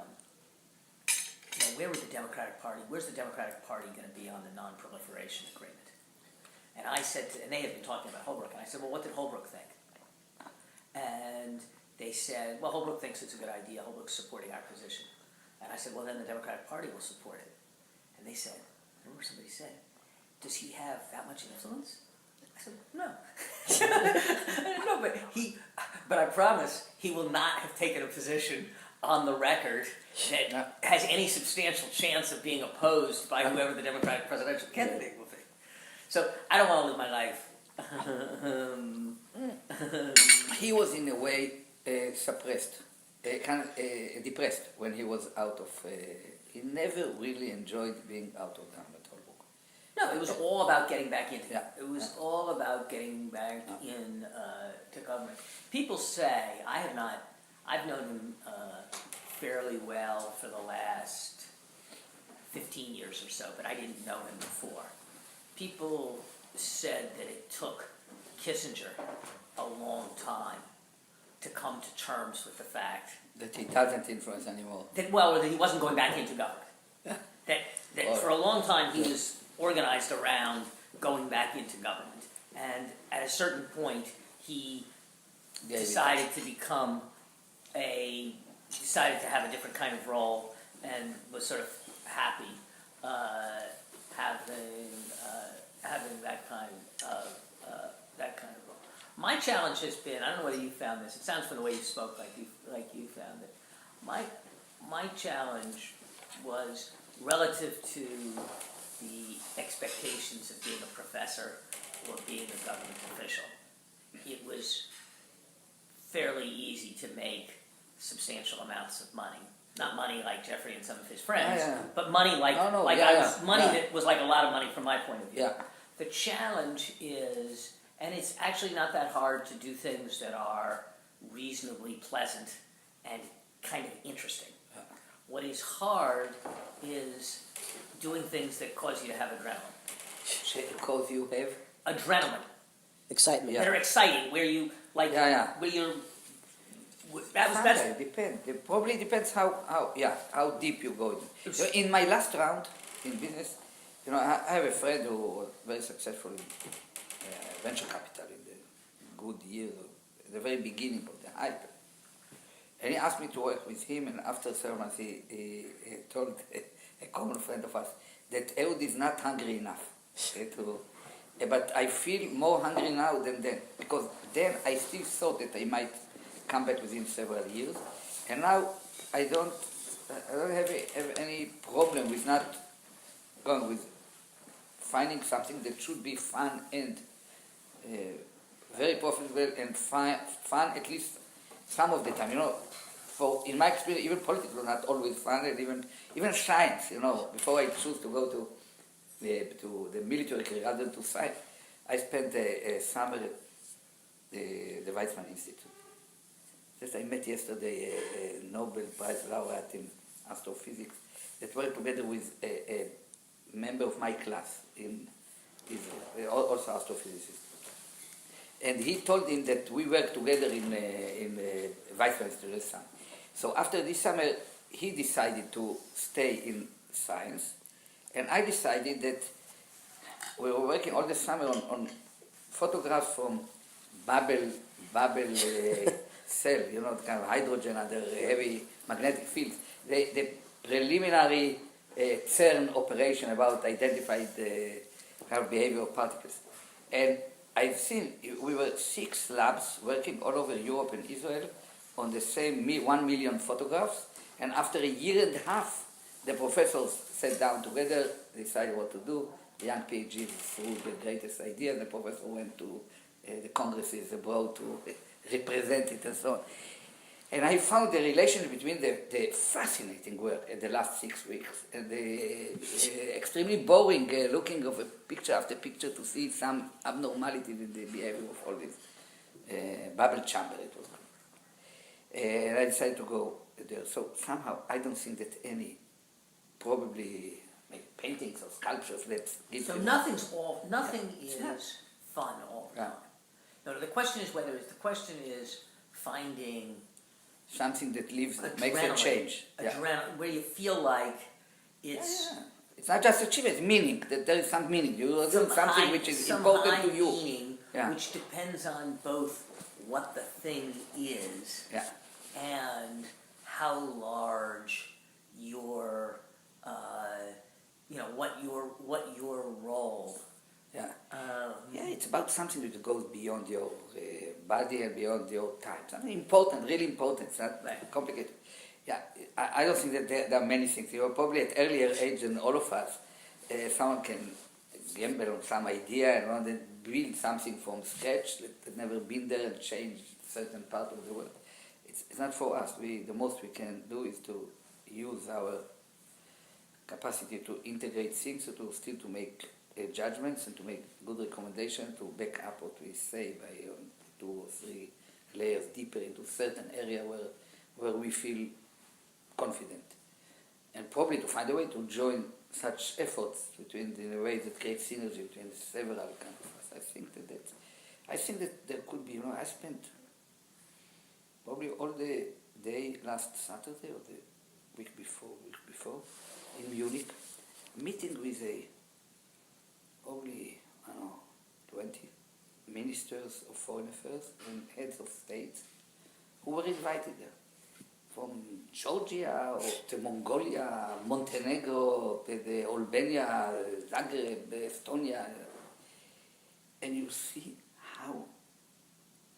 where's the Democratic Party going to be on the non-proliferation agreement? And I said, and they had been talking about Holbrooke, and I said, well, what did Holbrooke think? And they said, well, Holbrooke thinks it's a good idea. Holbrooke's supporting our position. And I said, well, then the Democratic Party will support it. And they said, I remember somebody said, does he have that much influence? I said, no. No, but I promise he will not have taken a position on the record that has any substantial chance of being opposed by whoever the Democratic presidential candidate will be. So I don't want to live my life. He was in a way suppressed, kind of depressed when he was out of. He never really enjoyed being out of government. No, it was all about getting back into. It was all about getting back in to government. People say I've known him fairly well for the last 15 years or so, but I didn't know him before. People said that it took Kissinger a long time to come to terms with the fact that he doesn't influence anymore. That he wasn't going back into government. That for a long time he was organized around going back into government, and at a certain point he decided to have a different kind of role, and was sort of happy having that kind of role. My challenge has been, I don't know whether you found this, it sounds from the way you spoke like you found it. My challenge was relative to the expectations of being a professor or being a government official. It was fairly easy to make substantial amounts of money. Not money like Jeffrey and some of his friends, but money like that was like a lot of money from my point of view. Yeah. The challenge is, and it's actually not that hard to do things that are reasonably pleasant and kind of interesting. What is hard is doing things that cause you to have adrenaline. Cause you have Adrenaline. Excitement. That are exciting, where you, like, where you're, that's it depends. It probably depends how deep you go. In my last round in business, I have a friend who was very successful in venture capital in the good years, at the very beginning of the hype. And he asked me to work with him, and after 7 months he told a common friend of us that Ehud is not hungry enough. But I feel more hungry now than then, because then I still thought that I might come back within several years, and now I don't have any problem with not going with finding something that should be fun and very profitable and fun at least some of the time. For in my experience, even politics was not always fun, and even science. Before I choose to go to the military career rather than to science, I spent a summer at the Weizmann Institute. Just I met yesterday a Nobel Prize laureate in astrophysics that worked together with a member of my class in Israel, also astrophysicist. And he told him that we worked together in Weizmann Institute. So after this summer, he decided to stay in science, and I decided that we were working all the summer on photographs from bubble cell, the kind of hydrogen under heavy magnetic fields. The preliminary CERN operation about identified kind of behavior of particles. And I've seen, we were 6 labs working all over Europe and Israel on the same 1 million photographs, and after a year and a half, the professors sat down together, decided what to do. The young PhDs threw the greatest idea, and the professor went to the congresses abroad to represent it and so on. And I found the relation between the fascinating work in the last 6 weeks and the extremely boring looking of a picture after picture to see some abnormality in the behavior of all this bubble chamber it was called. And I decided to go there. So somehow I don't think that any, probably maybe paintings or sculptures that give so you- nothing is fun all the Yeah. time. No, the question is finding something that lives, that makes a adrenaline, change. adrenaline, where you feel like it's It's not just achievement, it's meaning, that there is some meaning. You do something which is some important high to you. meaning, Yeah. which depends on both what the thing is Yeah. and how large your what your role. Yeah. Yeah, it's about something that goes beyond your body and beyond your time. Something important, really important. It's not complicated. Yeah, I don't think that there are many things. You're probably at earlier age than all of us. Someone can gamble on some idea and want to build something from scratch that had never been there and change certain part of the world. It's not for us. The most we can do is to use our capacity to integrate things, to make judgments and to make good recommendations, to back up what we say by 2 or 3 layers deeper into certain area where we feel confident. And probably to find a way to join such efforts in a way that creates synergy between several kinds of us. I think that there could be, I spent probably all the day last Saturday or the week before in Munich, meeting with probably, 20 ministers of foreign affairs and heads of states who were invited there. Georgia or to Mongolia, Montenegro, the Albania, Zagreb, Estonia, and you see how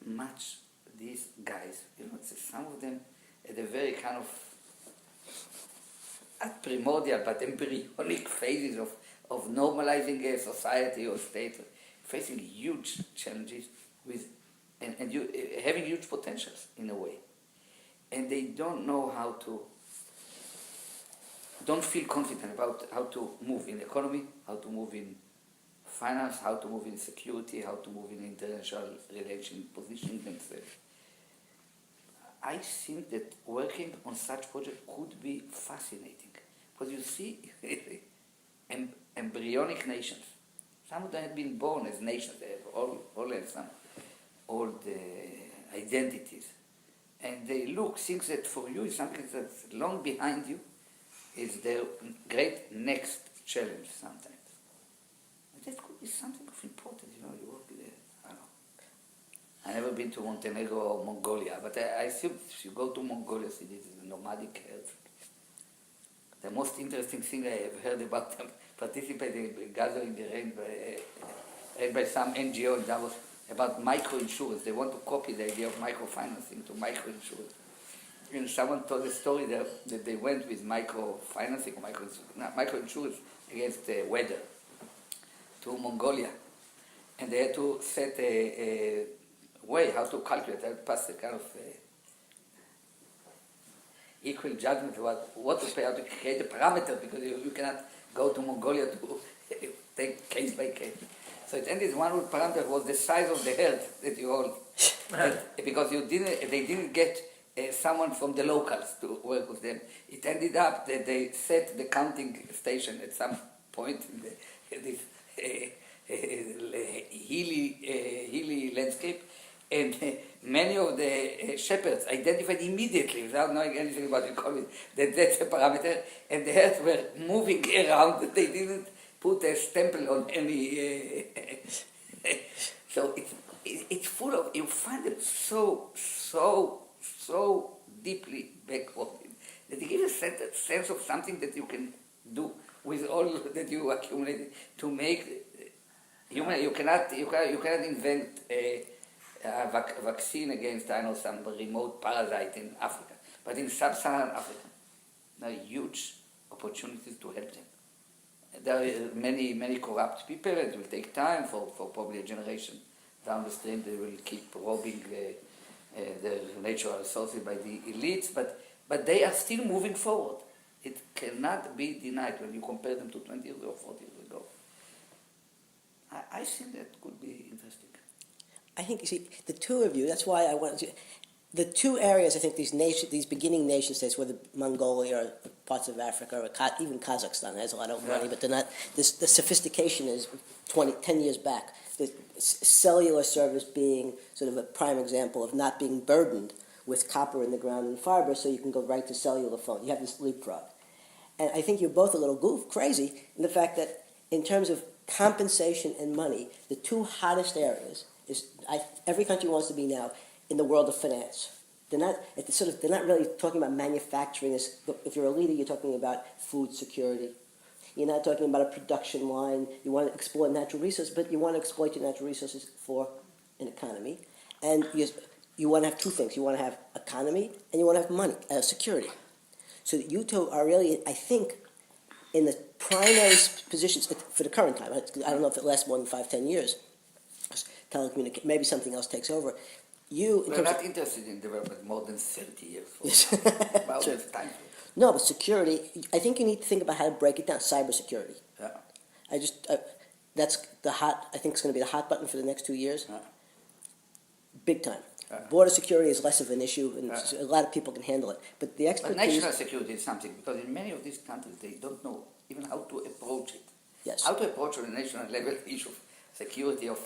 much these guys, some of them at a very kind of, not primordial, but embryonic phases of normalizing a society or state, facing huge challenges with, and you having huge potentials in a way. And they don't know don't feel confident about how to move in economy, how to move in finance, how to move in security, how to move in international relations, positioning themselves. I think that working on such projects could be fascinating, because you see embryonic nations. Some of them have been born as nations, they have all have some old identities. And they look, things that for you is something that's long behind you, is their great next challenge sometimes. But that could be something of importance, you work there, I don't know. I've never been to Montenegro or Mongolia, but I assume if you go to Mongolia, see this is a nomadic health. The most interesting thing I have heard about them participating in gathering the rain by some NGO in Davos about microinsurance. They want to copy the idea of microfinancing to microinsurance. And someone told a story that they went with microfinancing, microinsurance against weather to Mongolia. And they had to set a way how to calculate, how to pass a kind of equal judgment about what to pay, how to create a parameter, because you cannot go to Mongolia to take case by case. So it ended, one parameter was the size of the herd that you hold, because they didn't get someone from the locals to work with them. It ended up that they set the counting station at some point in this hilly landscape, and many of the shepherds identified immediately, without knowing anything about the economy, that that's a parameter, and the herds were moving around. They didn't put a stempel on any. So it's full of, you find it so deeply backward that it gives a sense of something that you can do with all that you accumulated to make human. You cannot invent a vaccine against, I know, some remote parasite in Africa, but in sub-Saharan Africa, there are huge opportunities to help them. There are many corrupt people. It will take time for probably a generation down the stream. They will keep robbing their natural resources by the elites, but they are still moving forward. It cannot be denied when you compare them to 20 years or 40 years ago. I think that could be interesting. I think, you see, the two of you, that's why I wanted to, the two areas I think these beginning nation states, whether Mongolia or parts of Africa or even Kazakhstan has a lot of money, but they're not, the sophistication is 10 years back. The cellular service being sort of a prime example of not being burdened with copper in the ground and fiber, so you can go right to cellular phone. You have this leapfrog. And I think you're both a little crazy in the fact that in terms of compensation and money, the two hottest areas is every country wants to be now in the world of finance. They're not really talking about manufacturing. If you're a leader, you're talking about food security. You're not talking about a production line. You want to exploit natural resources, but you want to exploit your natural resources for an economy. And you want to have two things. You want to have economy and you want to have money, security. So you two are really, I think, in the primary positions for the current time. I don't know if it lasts more than 5-10 years. Telecommunication, maybe something else takes over. We're not interested in development more than 30 years. About this time. No, but security, I think you need to think about how to break it down. Cybersecurity. Yeah. That's I think it's going to be the hot button for the next 2 years. Yeah. Big time. Yeah. Border security is less of an issue, and a lot of people can handle it. But the expertise... But national security is something, because in many of these countries, they don't know even how to approach it. Yes. How to approach on a national level the issue of security of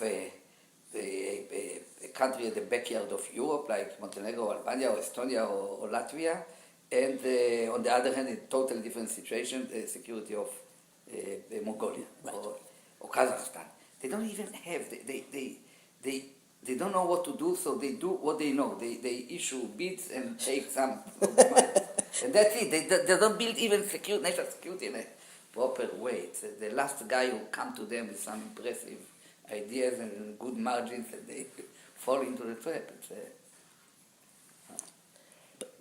a country at the backyard of Europe, like Montenegro, or Albania, or Estonia, or Latvia, and on the other hand, in a totally different situation, the security of Mongolia, right, or Kazakhstan. They don't even have, they don't don't know what to do, so they do what they know. They issue bids and take some of the money. And that's it. They don't build even national security in a proper way. It's the last guy who come to them with some impressive ideas and good margins, and they fall into the trap.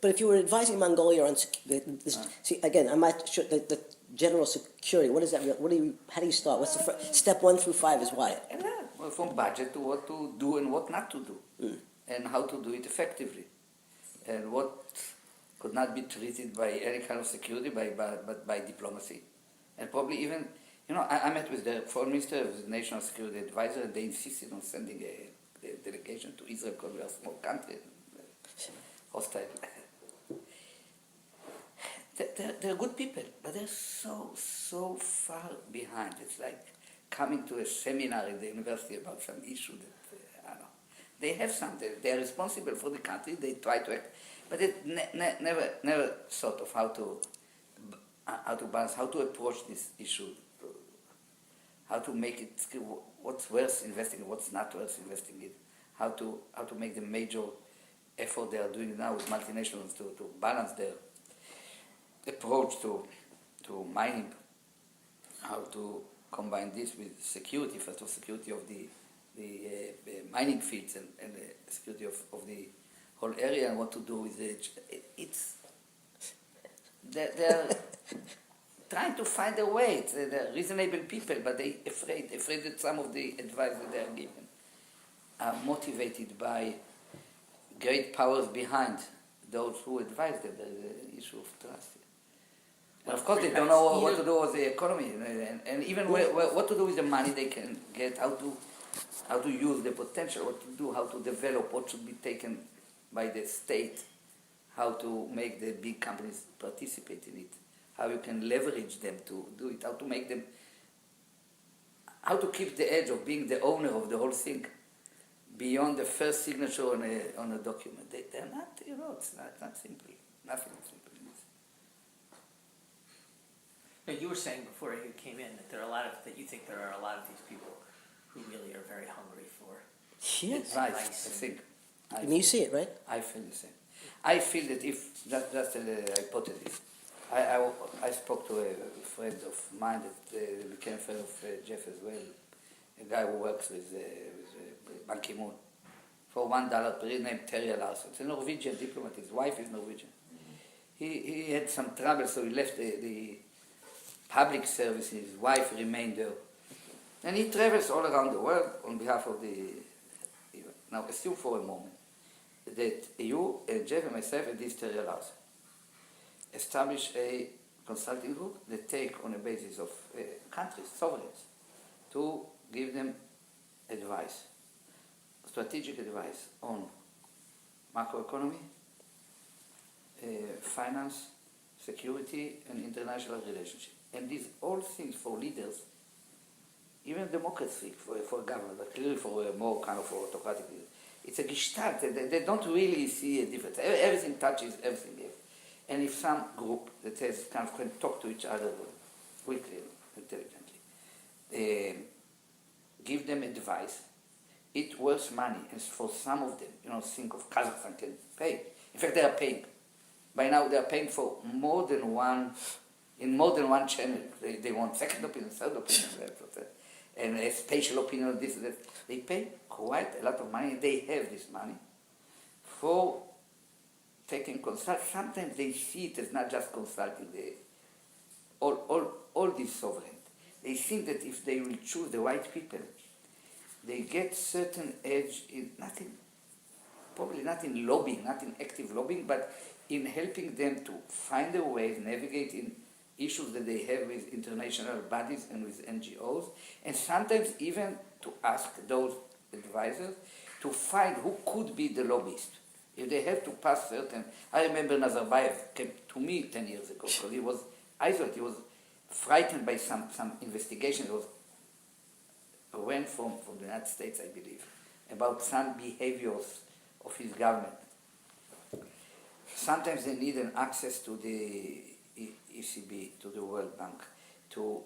But if you were advising Mongolia on see again, I'm not sure the general security. What is that? How do you start? What's the step 1 through 5 is what? Well, from budget to what to do and what not to do, and how to do it effectively, and what could not be treated by any kind of security, but by diplomacy, and probably even, I met with the foreign minister, the national security advisor, and they insisted on sending a delegation to Israel because we are a small country, hostile. They're good people, but they're so far behind. It's like coming to a seminar in the university about some issue that, I don't know. They have something, they're responsible for the country, they try to act, but they never thought of how to balance, how to approach this issue, how to make it, what's worth investing in, what's not worth investing in, how to make the major effort they are doing now with multinationals to balance their approach to mining, how to combine this with security, first of all, security of the mining fields and the security of the whole area, and what to do with they're trying to find a way. They're reasonable people, but they're afraid that some of the advice that they are given are motivated by great powers behind those who advise them. There is an issue of trust. And of course, they don't know what to do with the economy, and even what to do with the money they can get, how to use the potential, what to do, how to develop, what should be taken by the state, how to make the big companies participate in it, how you can leverage them to do it, how to make them, how to keep the edge of being the owner of the whole thing beyond the first signature on a document. They're not, it's not simple, nothing simple. No, you were saying before you came in that you think there are a lot of these people who really are very hungry for Yes. Right, advice. I think. I mean, you see it, right? I feel the same. I feel that if, that's a hypothesis. I spoke to a friend of mine that became a friend of Jeff as well, a guy who works with Ban Ki-moon, for $1 per year, named Tariq. It's a Norwegian diplomat. His wife is Norwegian. He had some trouble, so he left the public service. His wife remained there. And he travels all around the world on behalf of the... Now, assume for a moment that you, Jeff and myself, and this Tariq establish a consulting group that take on a basis of countries, sovereigns, to give them advice, strategic advice on macroeconomy, finance, security, and international relationship. And these all things for leaders, even democracy for government, but clearly for a more kind of autocratic leader. It's a gestalt. They don't really see a difference. Everything touches everything else. And if some group that says kind of can talk to each other quickly, intelligently, give them advice, it worth money. And for some of them, think of Kazakhstan can pay. In fact, they are paying. By now, they are paying for more than one channel. They want second opinion, third opinion, and a spatial opinion of this and that. They pay quite a lot of money. They have this money for taking consult. Sometimes they see it as not just consulting all these sovereigns. They think that if they will choose the right people, they get certain edge in probably not in lobbying, not in active lobbying, but in helping them to find a way, navigate in issues that they have with international bodies and with NGOs, and sometimes even to ask those advisors to find who could be the lobbyist. If they have to pass certain... I remember Nazarbayev came to me 10 years ago because he was isolated. He was frightened by some investigation that went from the United States, I believe, about some behaviors of his government. Sometimes they need an access to the ECB, to the World Bank, to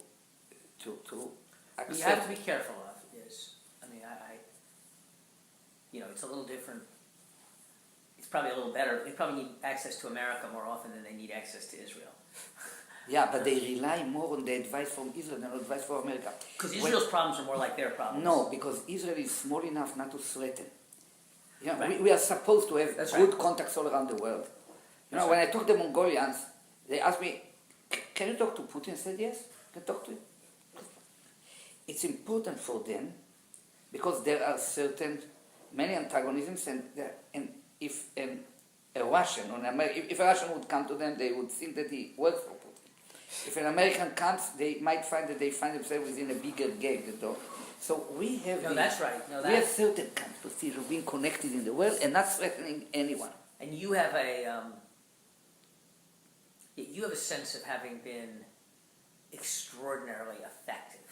accept... What you have to be careful of is, it's a little different. It's probably a little better. They probably need access to America more often than they need access to Israel. Yeah, but they rely more on the advice from Israel than advice from America. Because Israel's problems are more like their problems. No, because Israel is small enough not to threaten. You know, Right. we are supposed to have That's good right. contacts all around the world. You know, That's when I talk to Mongolians, they ask me, can you talk to Putin? I said, yes, I can talk to him. It's important for them because there are many antagonisms, and if a Russian or if a Russian would come to them, they would think that he works for Putin. If an American comes, they might find that they find themselves within a bigger game. So we have No, that's right. No, we have that's, certain kinds of things of being connected in the world and not threatening anyone. and you have a sense of having been extraordinarily effective,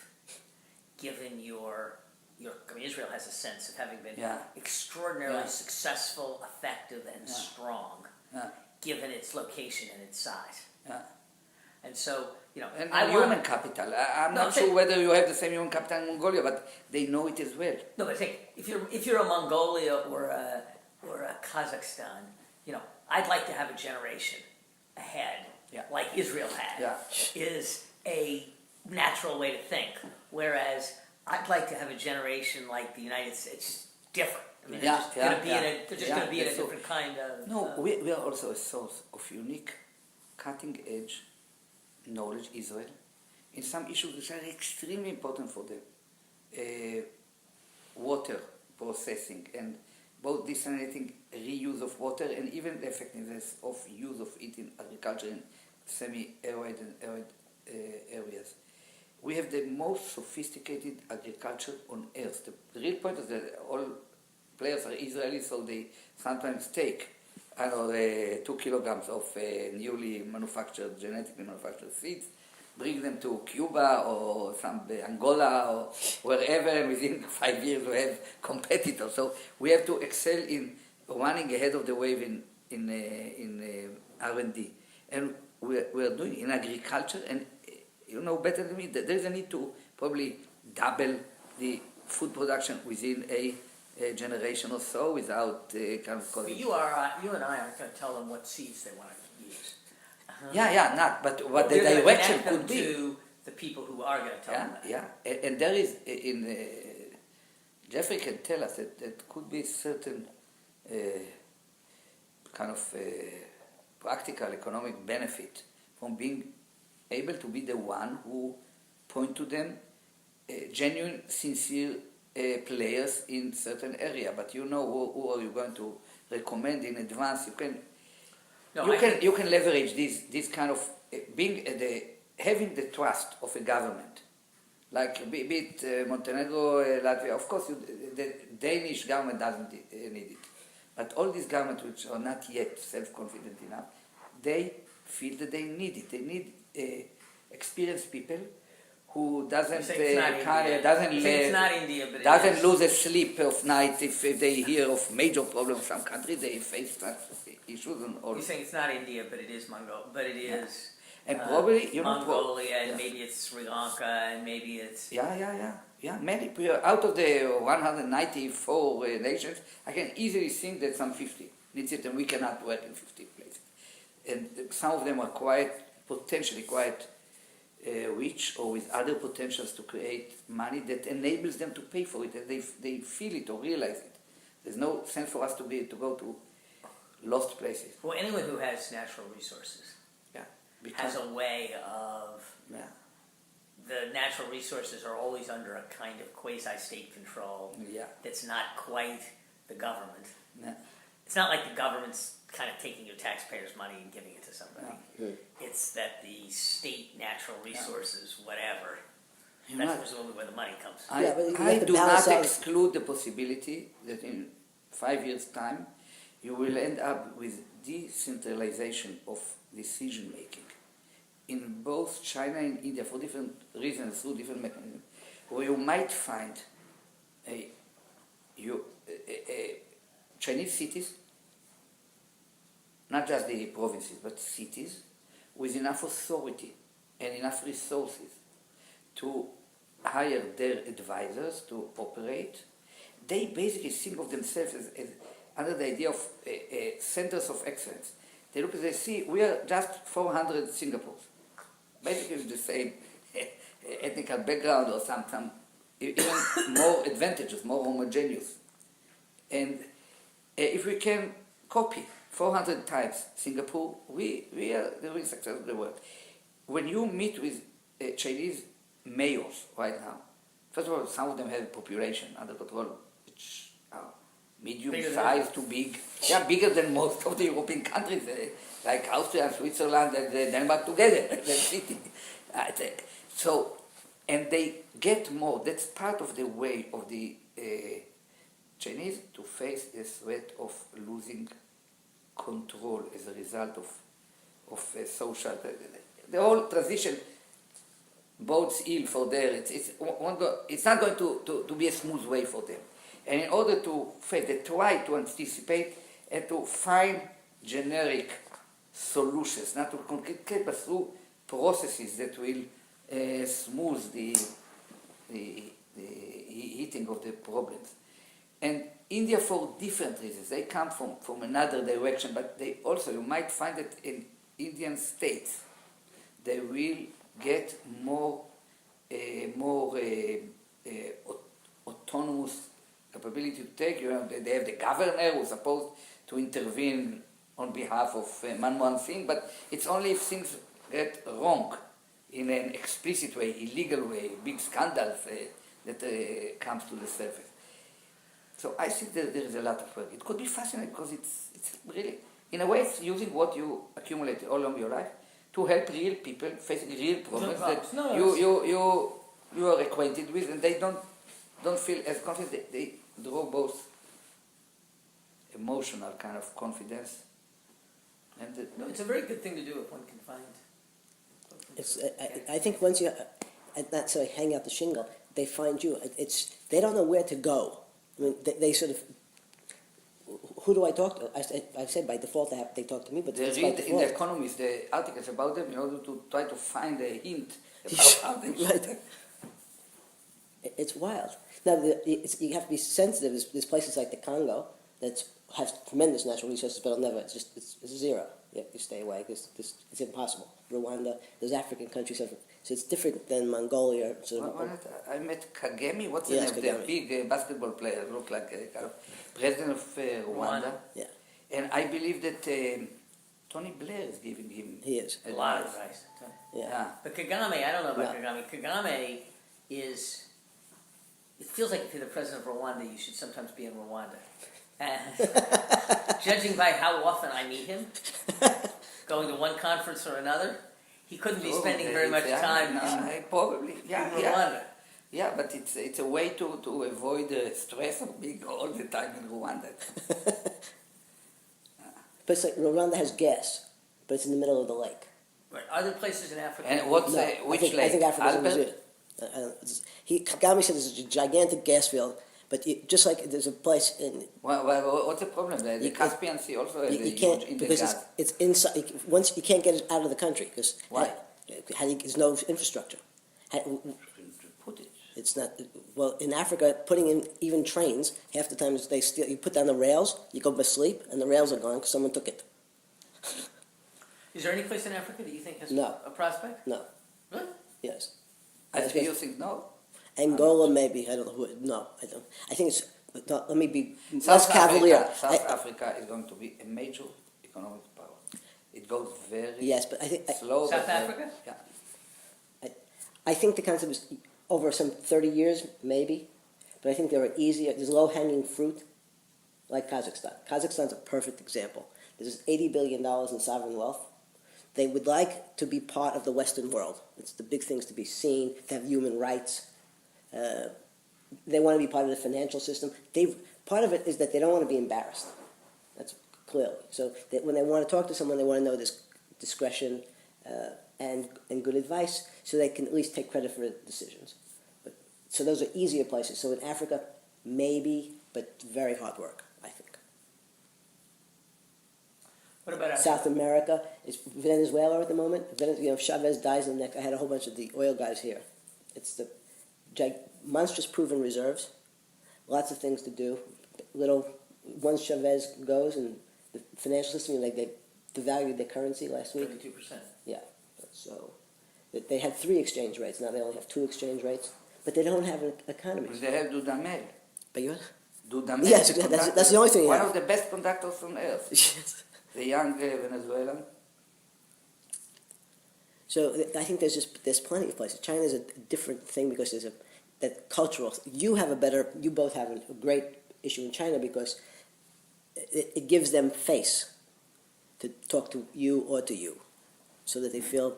given your. I mean, Israel has a sense of having been Yeah. extraordinarily Yeah. successful, effective, and Yeah. strong, Yeah. given its location and its size. Yeah. And so, And I human want. capital. I'm No, not I'm sure saying- whether you have the same human capital in Mongolia, but they know it as well. No, but I think if you're a Mongolia or a Kazakhstan, I'd like to have a generation ahead, Yeah. like Israel had, Yeah. is a natural way to think. Whereas I'd like to have a generation like the United States. It's just different. I mean, Yeah, they're just yeah, going to be yeah. they're just Yeah, going to be in a that's so- different kind of. No, we are also a source of unique, cutting-edge knowledge, Israel, in some issues which are extremely important for them. Water processing and both disseminating reuse of water and even the effectiveness of use of it in agriculture in semi-arid and arid areas. We have the most sophisticated agriculture on earth. The real point is that all players are Israeli, so they sometimes take 2 kilograms of newly manufactured, genetically manufactured seeds, bring them to Cuba or some Angola or wherever, and within 5 years we have competitors. So we have to excel in running ahead of the wave in R&D. And we are doing in agriculture, and you know better than me that there is a need to probably double the food production within a generation or so without kind of But causing. you and I aren't going to tell them what seeds they want to use. Yeah, not, but what the We're gonna direction connect them could be. to the people who are going to tell them that. Yeah, and there is, Jeffrey can tell us that could be certain kind of practical economic benefit from being able to be the one who point to them genuine, sincere players in certain area. But you know who are you going to recommend in advance? You can leverage this kind of being having the trust of a government, like be it Montenegro, Latvia. Of course, the Danish government doesn't need it, but all these governments which are not yet self-confident enough, they feel that they need it. They need experienced people who doesn't lose a sleep of night if they hear of major problems in some countries. They face that issues and all. You're saying it's not India, but it is but it is. And probably, Mongolia, and maybe it's Sri Lanka, and maybe it's. Yeah. Many out of the 194 nations, I can easily think that some 50 needs it, and we cannot work in 50 places. And some of them are potentially quite rich, or with other potentials to create money that enables them to pay for it, and they feel it or realize it. There's no sense for us to go to lost places. Well, anyone who has natural resources has a way of. Yeah. The natural resources are always under a kind of quasi-state control. Yeah. That's not quite the government. Yeah. It's not like the government's kind of taking your taxpayers' money and giving it to somebody. Yeah. It's that the state natural resources, whatever, You're that's not- presumably where the money comes. Yeah, but you I have to do balance not out- exclude the possibility that in 5 years' time you will end up with decentralization of decision making in both China and India for different reasons, through different mechanisms, where you might find Chinese cities, not just the provinces, but cities, with enough authority and enough resources to hire their advisors to operate, they basically think of themselves as under the idea of centers of excellence. They look at they see we are just 400 Singapores, basically the same ethnical background or some even more advantageous, more homogeneous. And if we can copy 400 times Singapore, we are the real success of the world. When you meet with Chinese mayors right now, first of all, some of them have population under control, which are medium size to big. Yeah, bigger than most of the European countries, like Austria, Switzerland, and Denmark together, the city. So, and they get more. That's part of the way of the Chinese to face the threat of losing control as a result of social. The whole transition bodes ill for them. It's not going to be a smooth way for them. And in order to face, they try to anticipate and to find generic solutions, not to concrete, but through processes that will smooth the hitting of the problems. And India, for different reasons, they come from another direction, but they also, you might find that in Indian states, they will get more autonomous capability to take. You know, they have the governor who's supposed to intervene on behalf of Manmohan Singh, but it's only if things get wrong in an explicit way, illegal way, big scandals that comes to the surface. So I think that there is a lot of work. It could be fascinating because it's really, in a way, it's using what you accumulated all along your life to help real people facing real problems that you are acquainted with, and they don't feel as confident. They draw both emotional kind of confidence. And it's a very good thing to do if one can find. I think once you, not so hang out the shingle, they find you. They don't know where to go. I mean, they sort of. Who do I talk to? I said by default they talk to me, but they read in The Economist the articles about them in order to try to find a hint about how they right. It's wild. Now you have to be sensitive. There's places like the Congo that have tremendous natural resources, but it's zero. You stay away because it's impossible. Rwanda, those African countries have. So it's different than Mongolia. I met Kagame. What's the name? The big basketball player, looked like a kind of president of Rwanda. Yeah. And I believe that Tony Blair is giving him. He is a lot of advice. Yeah. But Kagame, I don't know about Kagame. Kagame is. It feels like if you're the president of Rwanda, you should sometimes be in Rwanda. And judging by how often I meet him, going to one conference or another, he couldn't be spending very much time in Rwanda. Yeah, but it's a way to avoid the stress of being all the time in Rwanda. But it's like Rwanda has gas, but it's in the middle of the lake. Right. Are there places in Africa? And which lake? I think Africa's in Brazil. Kagame said there's a gigantic gas field, but just like there's a place in. Well, what's the problem there? The Caspian Sea also has you can't because it's inside. Once you can't get it out of the country because why? There's no infrastructure. Put it. It's not well in Africa. Putting in even trains, half the time they steal. You put down the rails, you go to sleep, and the rails are gone because someone took it. Is there any place in Africa that you think has a prospect? No. Really? Yes. Do you think no? Angola, maybe. I don't know who. No, I don't. I think it's. Let me be less cavalier. South Africa is going to be a major economic power. It goes very but I think slow. South Africa? Yeah. I think the concept is over some 30 years, maybe. But I think there are there's low-hanging fruit, like Kazakhstan. Kazakhstan's a perfect example. There's $80 billion in sovereign wealth. They would like to be part of the Western world. It's the big things to be seen, to have human rights. They want to be part of the financial system. Part of it is that they don't want to be embarrassed. That's clearly. So when they want to talk to someone, they want to know this discretion and good advice, so they can at least take credit for decisions. So those are easier places. So in Africa, maybe, but very hard work, I think. What about South America is Venezuela at the moment. If Chavez dies in the neck, I had a whole bunch of the oil guys here. It's the monstrous proven reserves, lots of things to do. Once Chavez goes and the financial system, like they devalued their currency last week. 32%. Yeah, so they had 3 exchange rates. Now they only have 2 exchange rates, but they don't have an economy. They have Dudamel. But you Dudamel. Yes, the that's the only thing you One have. of the best conductors on earth. Yes. The young Venezuelan. So I think there's plenty of places. China is a different thing because there's that cultural. You both have a great issue in China because it gives them face to talk to you or to you, so that they feel.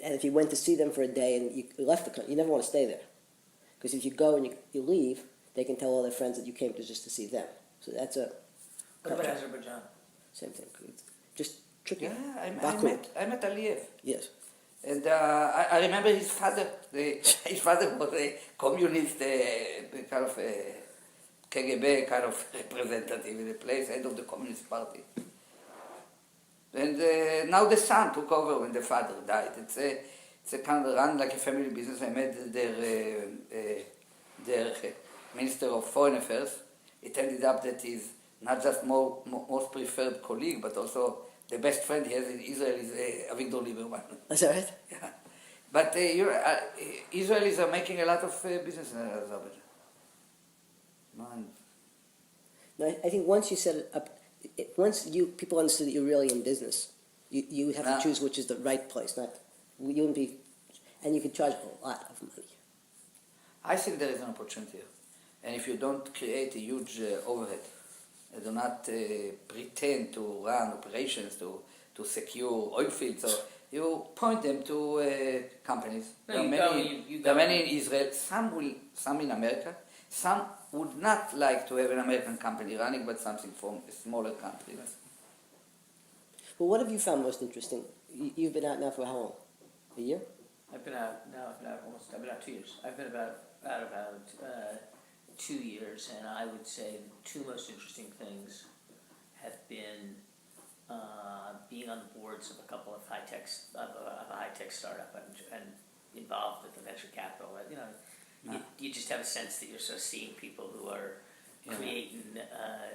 And if you went to see them for a day and you left the country, you never want to stay there, because if you go and you leave, they can tell all their friends that you came just to see them. So that's a. What about Azerbaijan? Same thing. It's just tricky. Yeah, Baku. I met Aliyev. Yes. And I remember his father. His father was a communist, kind of a KGB kind of representative in the place, head of the Communist Party. And now the son took over when the father died. It's a kind of run like a family business. I met their Minister of Foreign Affairs. It ended up that he's not just most preferred colleague, but also the best friend he has in Israel is Avigdor Lieberman. Is that right? Yeah. But Israelis are making a lot of business in Azerbaijan. No, I think once you set it up, people understood that you're really in business, you would have to choose which is the right place. You wouldn't be, and you could charge a lot of money. I think there is an opportunity here. And if you don't create a huge overhead, do not pretend to run operations to secure oil fields, so you point them to companies. No, There are many in Israel, some in America. Some would not like to have an American company running, but something from a smaller country. Well, what have you found most interesting? You've been out now for how long? A year? I've been out 2 years. I've been out about 2 years, and I would say the 2 most interesting things have been being on the boards of a couple of a high-tech startup and involved with the venture capital. You just have a sense that you're sort of seeing people who are creating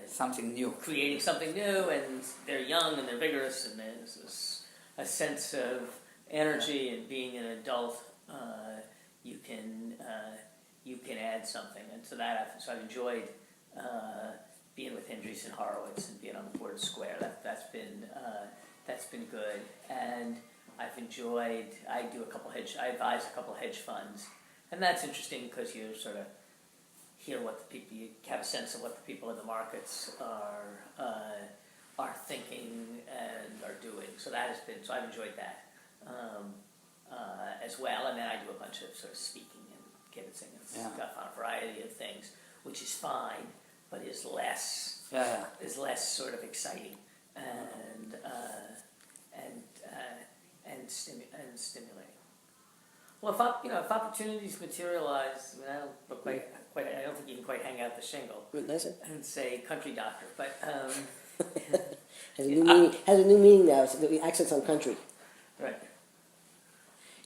something new. Creating something new, and they're young and they're vigorous, and there's a sense of energy, and being an adult, you can add something, and so I've enjoyed being with Hendries and Horowitz and being on the board of Square. That's been good, and I advise a couple hedge funds, and that's interesting because you sort of hear you have a sense of what the people in the markets are thinking and are doing. So I've enjoyed that as well, and then I do a bunch of sort of speaking and kibitzing and stuff on a variety of things, which is fine, but is less sort of exciting and stimulating. Well, if opportunities materialize, I don't think you can quite hang out the shingle and say country doctor, but has a new meaning now. It's the accents on country. Right.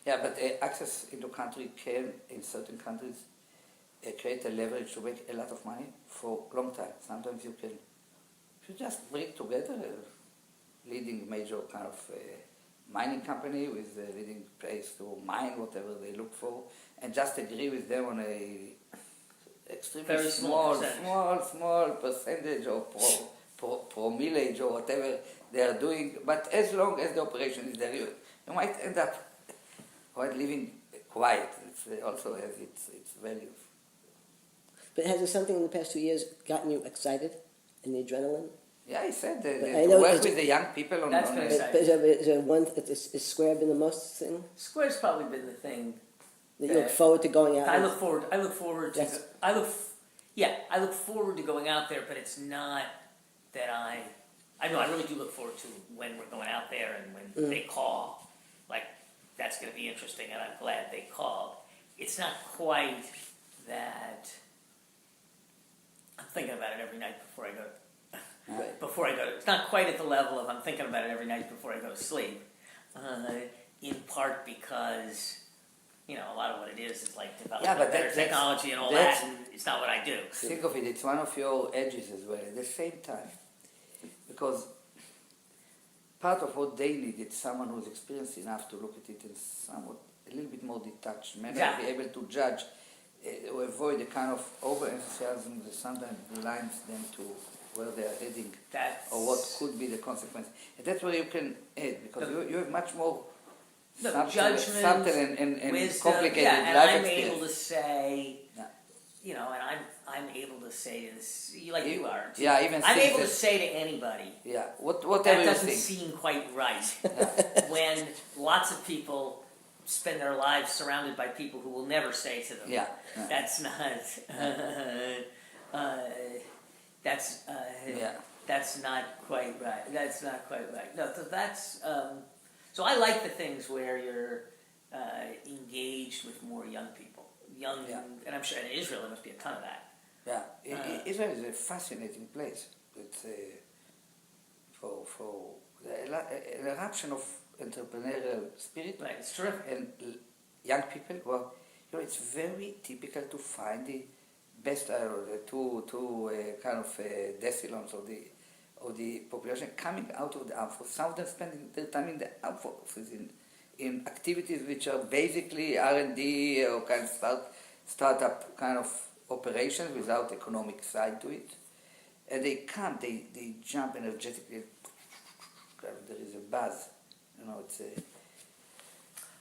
Yeah, but access into country can, in certain countries, create a leverage to make a lot of money for a long time. Sometimes you just bring together a leading major kind of mining company with a leading place to mine whatever they look for, and just agree with them on a extremely very small percentage or promillage or whatever they are doing. But as long as the operation is there, you might end up quite living quiet. It also has its values. But has there something in the past 2 years gotten you excited in the adrenaline? Yeah, I said I to know work it's- with the young people on That's on been a- exciting. Is Square been the most thing Square's probably been the thing. that you look forward to going out? I look forward to. Yes. I look forward to going out there, but it's not that I really do look forward to when we're going out there and when they call. Like, that's going to be interesting, and I'm glad they called. It's not quite that. I'm thinking about it every night before I go. Right. It's not quite at the level of I'm thinking about it every night before I go to sleep. In part because a lot of what it is like developing Yeah, but better that's- technology and all that's- that, and it's not what I do. Think of it, it's one of your edges as well at the same time. Because part of what they need is someone who's experienced enough to look at it in somewhat a little bit more detached manner, Exactly. be able to judge, to avoid the kind of overenthusiasm that sometimes blinds them to where they are heading That's or what could be the consequence. And that's where you can add, because you have much more No, subtle judgment, and wisdom, complicated yeah, and life I'm experience. able to say, Yeah. and I'm able to say to this, like you are. too. Yeah, even I'm things able to that- say to anybody, Yeah, that whatever you doesn't think. seem quite right. When lots of people spend their lives surrounded by people who will never say to them, Yeah. that's not, that's, Yeah. that's not quite right. That's not quite right. No, so that's, so I like the things where you're engaged with more young people. Yeah. And I'm sure in Israel there must be a ton of that. Yeah, Israel is a fascinating place. It's for an eruption of entrepreneurial spirit Right, it's terrific. and young people. Well, it's very typical to find the best the two kind of decilons of the population coming out of the armed force. Some of them spending their time in the armed forces in activities which are basically R&D or kind of startup kind of operations without economic side to it. And they come, they jump energetically. There is a buzz, it's a...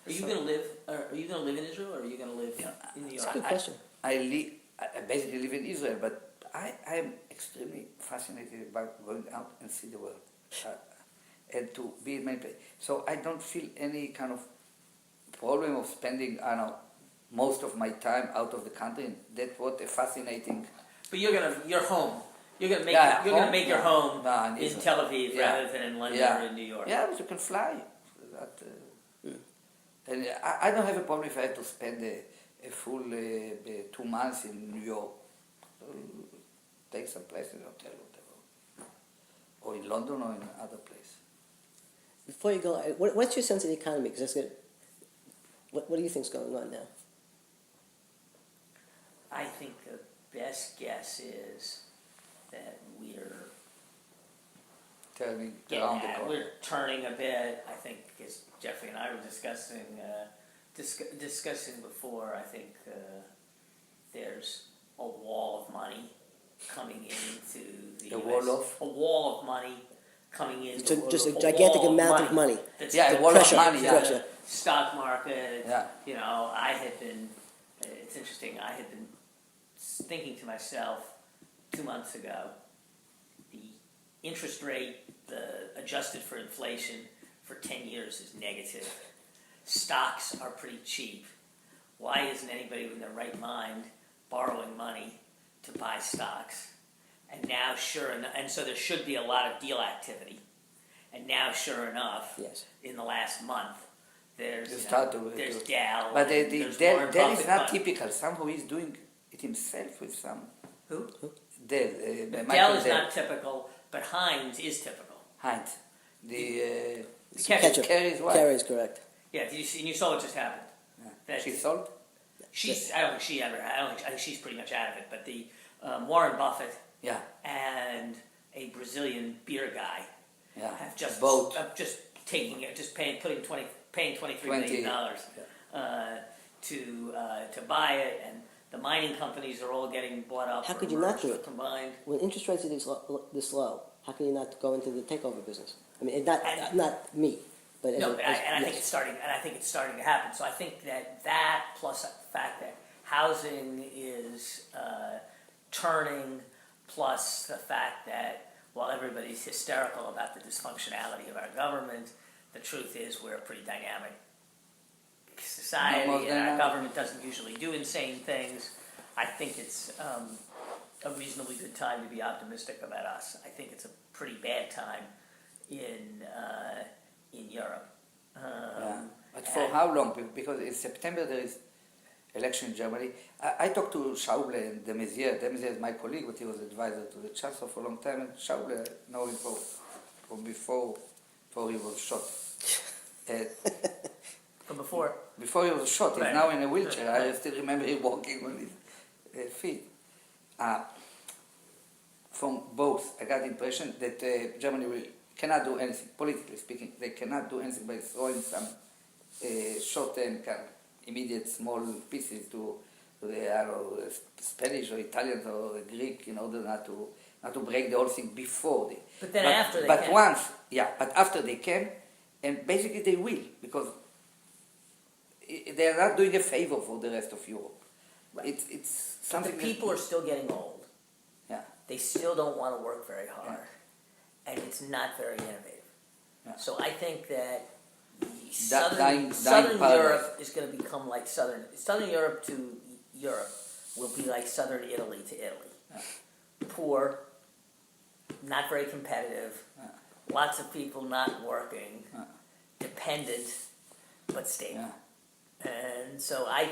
Are you going to live? Are you going to live in Israel, or are you going to live in New That's York? a good question. I basically live in Israel, but I am extremely fascinated about going out and see the world. And to be in many places. So I don't feel any kind of problem of spending, most of my time out of the country. That's what a fascinating... But you're home. You're going to make Yeah, you're going to home? make your Yeah. home No, in in Israel. Tel Aviv Yeah. rather than in London Yeah. or in New York. Yeah, but you can fly. And I don't have a problem if I have to spend a full 2 months in New York. Take some place in a hotel, whatever. Or in London or in other place. Before you go, what's your sense of the economy? Because that's good. What do you think's going on now? I think the best guess is that we're Turning getting around the at, corner. we're turning a bit. I think, as Jeffrey and I were discussing before, I think there's a wall of money coming into the A US. wall of? A wall of money coming in. So just a gigantic amount of money. That's Yeah, a the wall of pressure money, to yeah. the stock market. Yeah. I had been. It's interesting. I had been thinking to myself 2 months ago, the interest rate, adjusted for inflation, for 10 years is negative. Stocks are pretty cheap. Why isn't anybody in their right mind borrowing money to buy stocks? And now, and so there should be a lot of deal activity. And now, sure enough, Yes. in the last month, there's there's Dell. But and there's Dell Warren is Buffett not money. typical. Somehow he's doing it himself with some... Who? Dell. Dell Michael is not typical, but Heinz is typical. Heinz. The Ketchup. Kerry's wife. Kerry is correct. Yeah, and you saw what just happened. Yeah. That- She sold? I don't think she ever. I think she's pretty much out of it. But the Warren Buffett Yeah. and a Brazilian beer guy Yeah. have just Both. just taking it, just paying $23 million to buy it, and the mining companies are all getting bought up. How or could you not merged do or it? Combined. When interest rates are this low, how can you not go into the takeover business? I mean, not me, but No, as a, and I think yes. it's starting. And I think it's starting to happen. So I think that plus the fact that housing is turning, plus the fact that while everybody's hysterical about the dysfunctionality of our government, the truth is we're a pretty dynamic society, Almost and our dynamic. government doesn't usually do insane things. I think it's a reasonably good time to be optimistic about us. I think it's a pretty bad time in Europe. Yeah. But for how long? Because in September there is election in Germany. I talked to Schauble and de Maizière. De Maizière is my colleague, but he was advisor to the chancellor for a long time. And Schauble, I know him from before he was shot. From before. Before he was shot, he's Right. now in a wheelchair. I Right. still remember him walking on his feet. From both, I got the impression that Germany cannot do anything, politically speaking. They cannot do anything by throwing some short-term, kind of immediate small pieces to the I don't know, Spanish or Italian or Greek in order not to break the whole thing before they. But then after they but can. once, but after they can, and basically they will, because they are not doing a favor for the rest of Europe. Right. It's But something. the people are still getting old. Yeah. They still don't want to work very hard. And it's not very innovative. Yeah. So I think that the dying Southern paradise. Europe is going to become like Southern Europe to Europe will be like Southern Italy to Italy. Yeah. Poor, not very competitive, lots of people not working, dependent, but stable. Yeah. And so I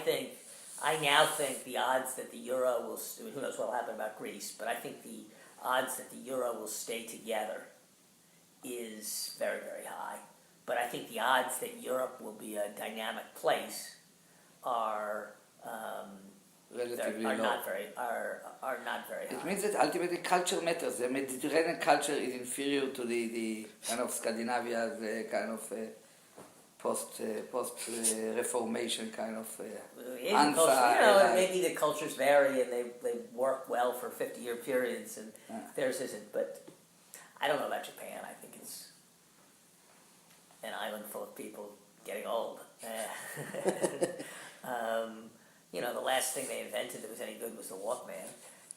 now think the odds that the euro will, who knows what will happen about Greece, but I think the odds that the euro will stay together is very, very high. But I think the odds that Europe will be a dynamic place are Relatively are low. not very It high. means that ultimately culture matters. The Mediterranean culture is inferior to the kind of Scandinavia, the kind of post Reformation kind of Asian culture, like- maybe the cultures vary and they work well for 50-year periods and theirs isn't. But I don't know about Japan. I think it's an island full of people getting old. The last thing they invented that was any good was the Walkman,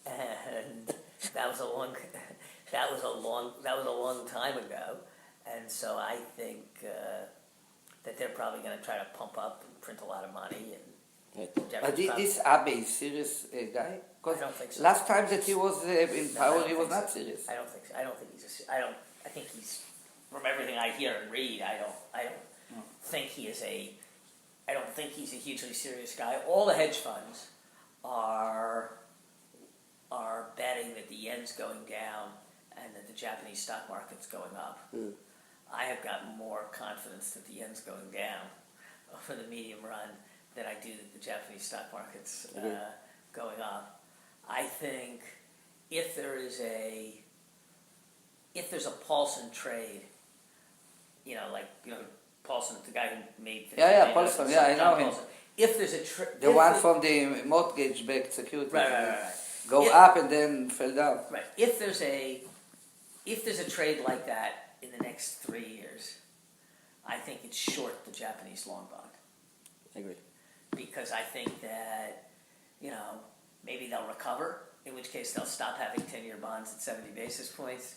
and that was a long time ago. And so I think that they're probably going to try to pump up and print a lot of money. And But this Abe is serious guy? I don't think so. Last time that he was in No, I power, don't he was think not so. serious. I don't think so. I don't think he's. I think he's. From everything I hear and read, I don't think he is a. I don't think he's a hugely serious guy. All the hedge funds are betting that the yen's going down and that the Japanese stock market's going up. I have got more confidence that the yen's going down over the medium run than I do that the Japanese stock market's going up. I think if there's a Paulson trade, Paulson, the guy who made Paulson, I know him. Paulson. If there's a trade, The one from the mortgage-backed securities. right. Go If- up and then fell down. Right. If there's a trade like that in the next 3 years, I think it's short the Japanese long bond. I agree. Because I think that, maybe they'll recover, in which case they'll stop having 10-year bonds at 70 basis points.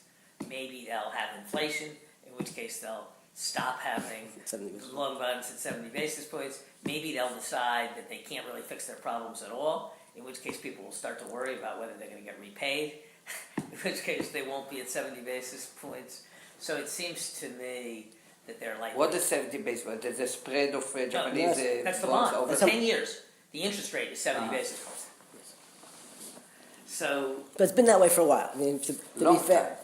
Maybe they'll have inflation, in which case they'll stop having 70 basis long bonds at 70 basis points. Maybe they'll decide that they can't really fix their problems at all, in which case people will start to worry about whether they're going to get repaid, in which case they won't be at 70 basis points. So it seems to me that they're like... What is 70 basis points? There's a spread of Japanese That's the bonds bond. over For 10 years, the interest rate is 70 Uh-huh. basis points. So... But it's been that way for a while. I mean, to long be fair. time.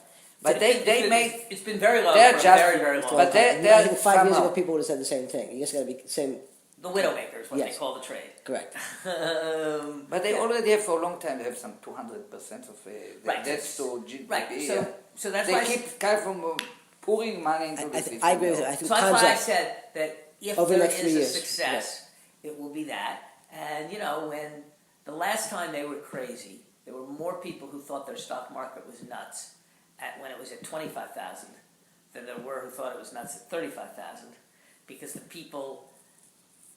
But they made... It's been very low They're for a just- very, very long but time. they- I think 5 years somehow- ago, people would have said the same thing. You just got to be the same. The Widowmaker is what they Yes. call the trade. Correct. But they already have for a long time. They have some 200% of Right. debts to GDP. Right, so that's they why keep kind of pouring money into the system. I agree with you. I think So that's time's why I up. said that if Over the there next is 3 a years, success, it will be that. And when the last time they were crazy, there were more people who thought their stock market was nuts when it was at 25,000 than there were who thought it was nuts at 35,000, because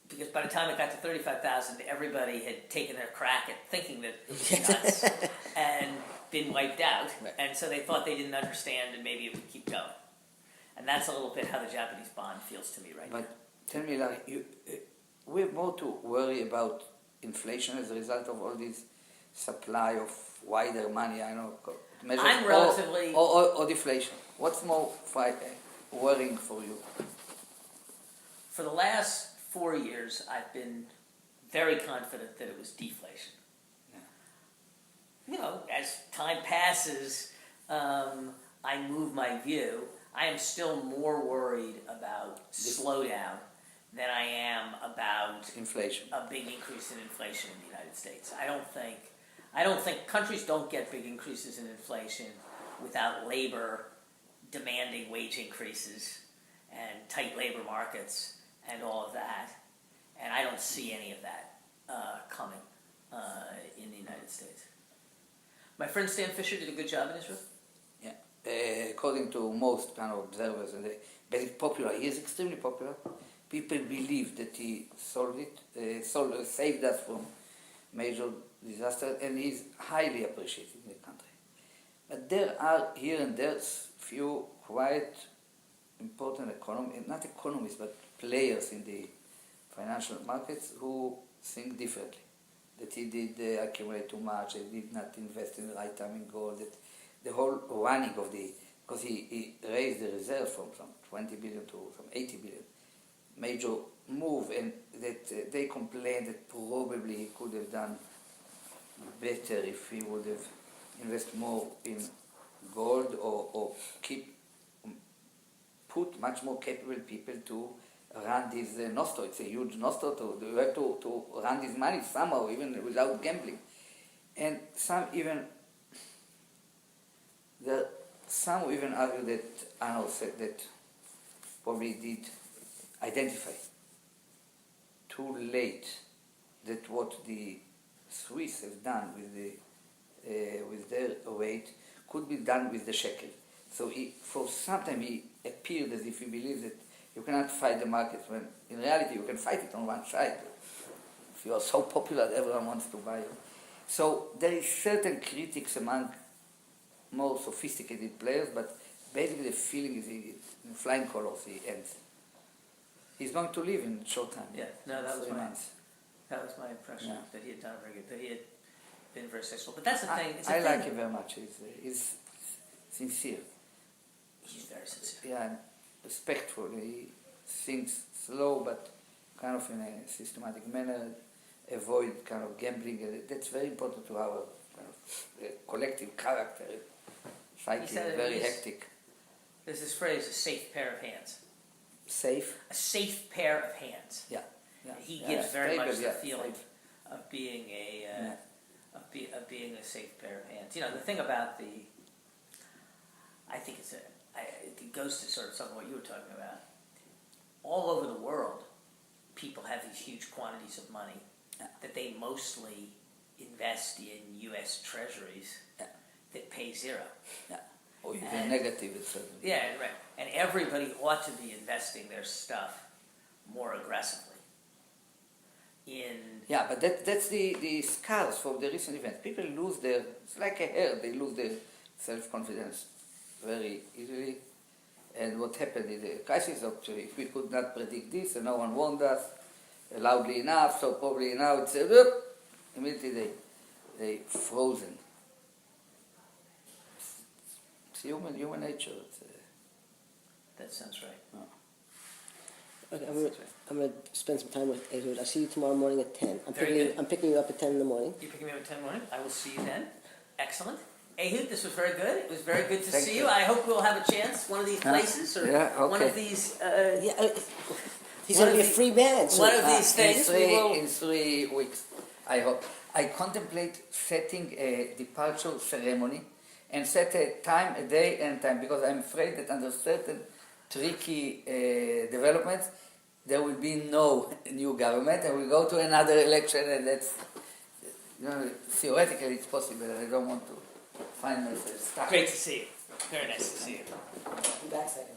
because by the time it got to 35,000, everybody had taken their crack at thinking that it was nuts and been wiped out, Right. and so they thought they didn't understand and maybe it would keep going. And that's a little bit how the Japanese bond feels to me right now. But tell me, Larry, we have more to worry about inflation as a result of all this supply of wider money. I know measures I'm relatively- or deflation. What's more worrying for you? For the last 4 years, I've been very confident that it was deflation. As time passes, I move my view. I am still more worried about slowdown than I am about Inflation. a big increase in inflation in the United States. I don't think countries don't get big increases in inflation without labor demanding wage increases and tight labor markets and all of that. And I don't see any of that coming in the United States. My friend Stan Fisher did a good job in Israel. Yeah. According to most kind of observers, and very popular. He is extremely popular. People believe that he solved it, saved us from major disaster, and he's highly appreciated in the country. But there are here and there few quite important not economists, but players in the financial markets who think differently. That he did accumulate too much, he did not invest in the right time in gold, that the whole running of because he raised the reserve from some 20 billion to some 80 billion. Major move, and that they complained that probably he could have done better if he would have invested more in gold or put much more capable people to run this nostro. It's a huge nostro. You have to run this money somehow, even without gambling. And some even argue that Anno said that probably did identify too late that what the Swiss have done with their weight could be done with the shekel. So for some time he appeared as if he believes that you cannot fight the market, when in reality you can fight it on one side. If you are so popular that everyone wants to buy you. So there is certain critics among more sophisticated players, but basically the feeling is in flying colors he ends. He's going to leave in a short time. Yeah, no, that was 3 months. That was my impression, Yeah. that he had done very good, that he had been very successful. But that's the thing. I like him very much. He's sincere. He's very sincere. Yeah, and respectful. He thinks slow, but kind of in a systematic manner. Avoid kind of gambling. That's very important to our kind of collective character. Psyche is very hectic. There's this phrase, a safe pair of hands. Safe? A safe pair of hands. Yeah. He gives very much the feeling safe. of being of being a safe pair of hands. You know, the thing about I think it goes to sort of some of what you were talking about. All over the world, people have these huge quantities of money that they mostly invest in U.S. treasuries that pay zero. Yeah. Or even negative, it's certainly. Yeah, right. And everybody ought to be investing their stuff more aggressively. Yeah, but that's the scars from the recent events. People lose it's like a hair, they lose their self-confidence very easily. And what happened in the crisis, actually, if we could not predict this and no one warned us loudly enough, so probably now it's immediately they frozen. It's human nature. That sounds right. Okay, I'm going to spend some time with Ehud. I'll see you tomorrow morning at 10. Very I'm picking you up at 10 in the morning. You're picking me up at 10 morning. I will see you then. Excellent. Ehud, this was very good. It was very good to Thank see you. you. I hope we'll have a chance one of these places or one of these. He's going to be a free man. So, one of these things. In 3 weeks, I hope. I contemplate setting a departure ceremony and set a time, a day and time, because I'm afraid that under certain tricky developments, there will be no new government and we'll go to another election, and that's, theoretically it's possible, and I don't want to find myself stuck. Great to see you. Very nice to see you. be back second.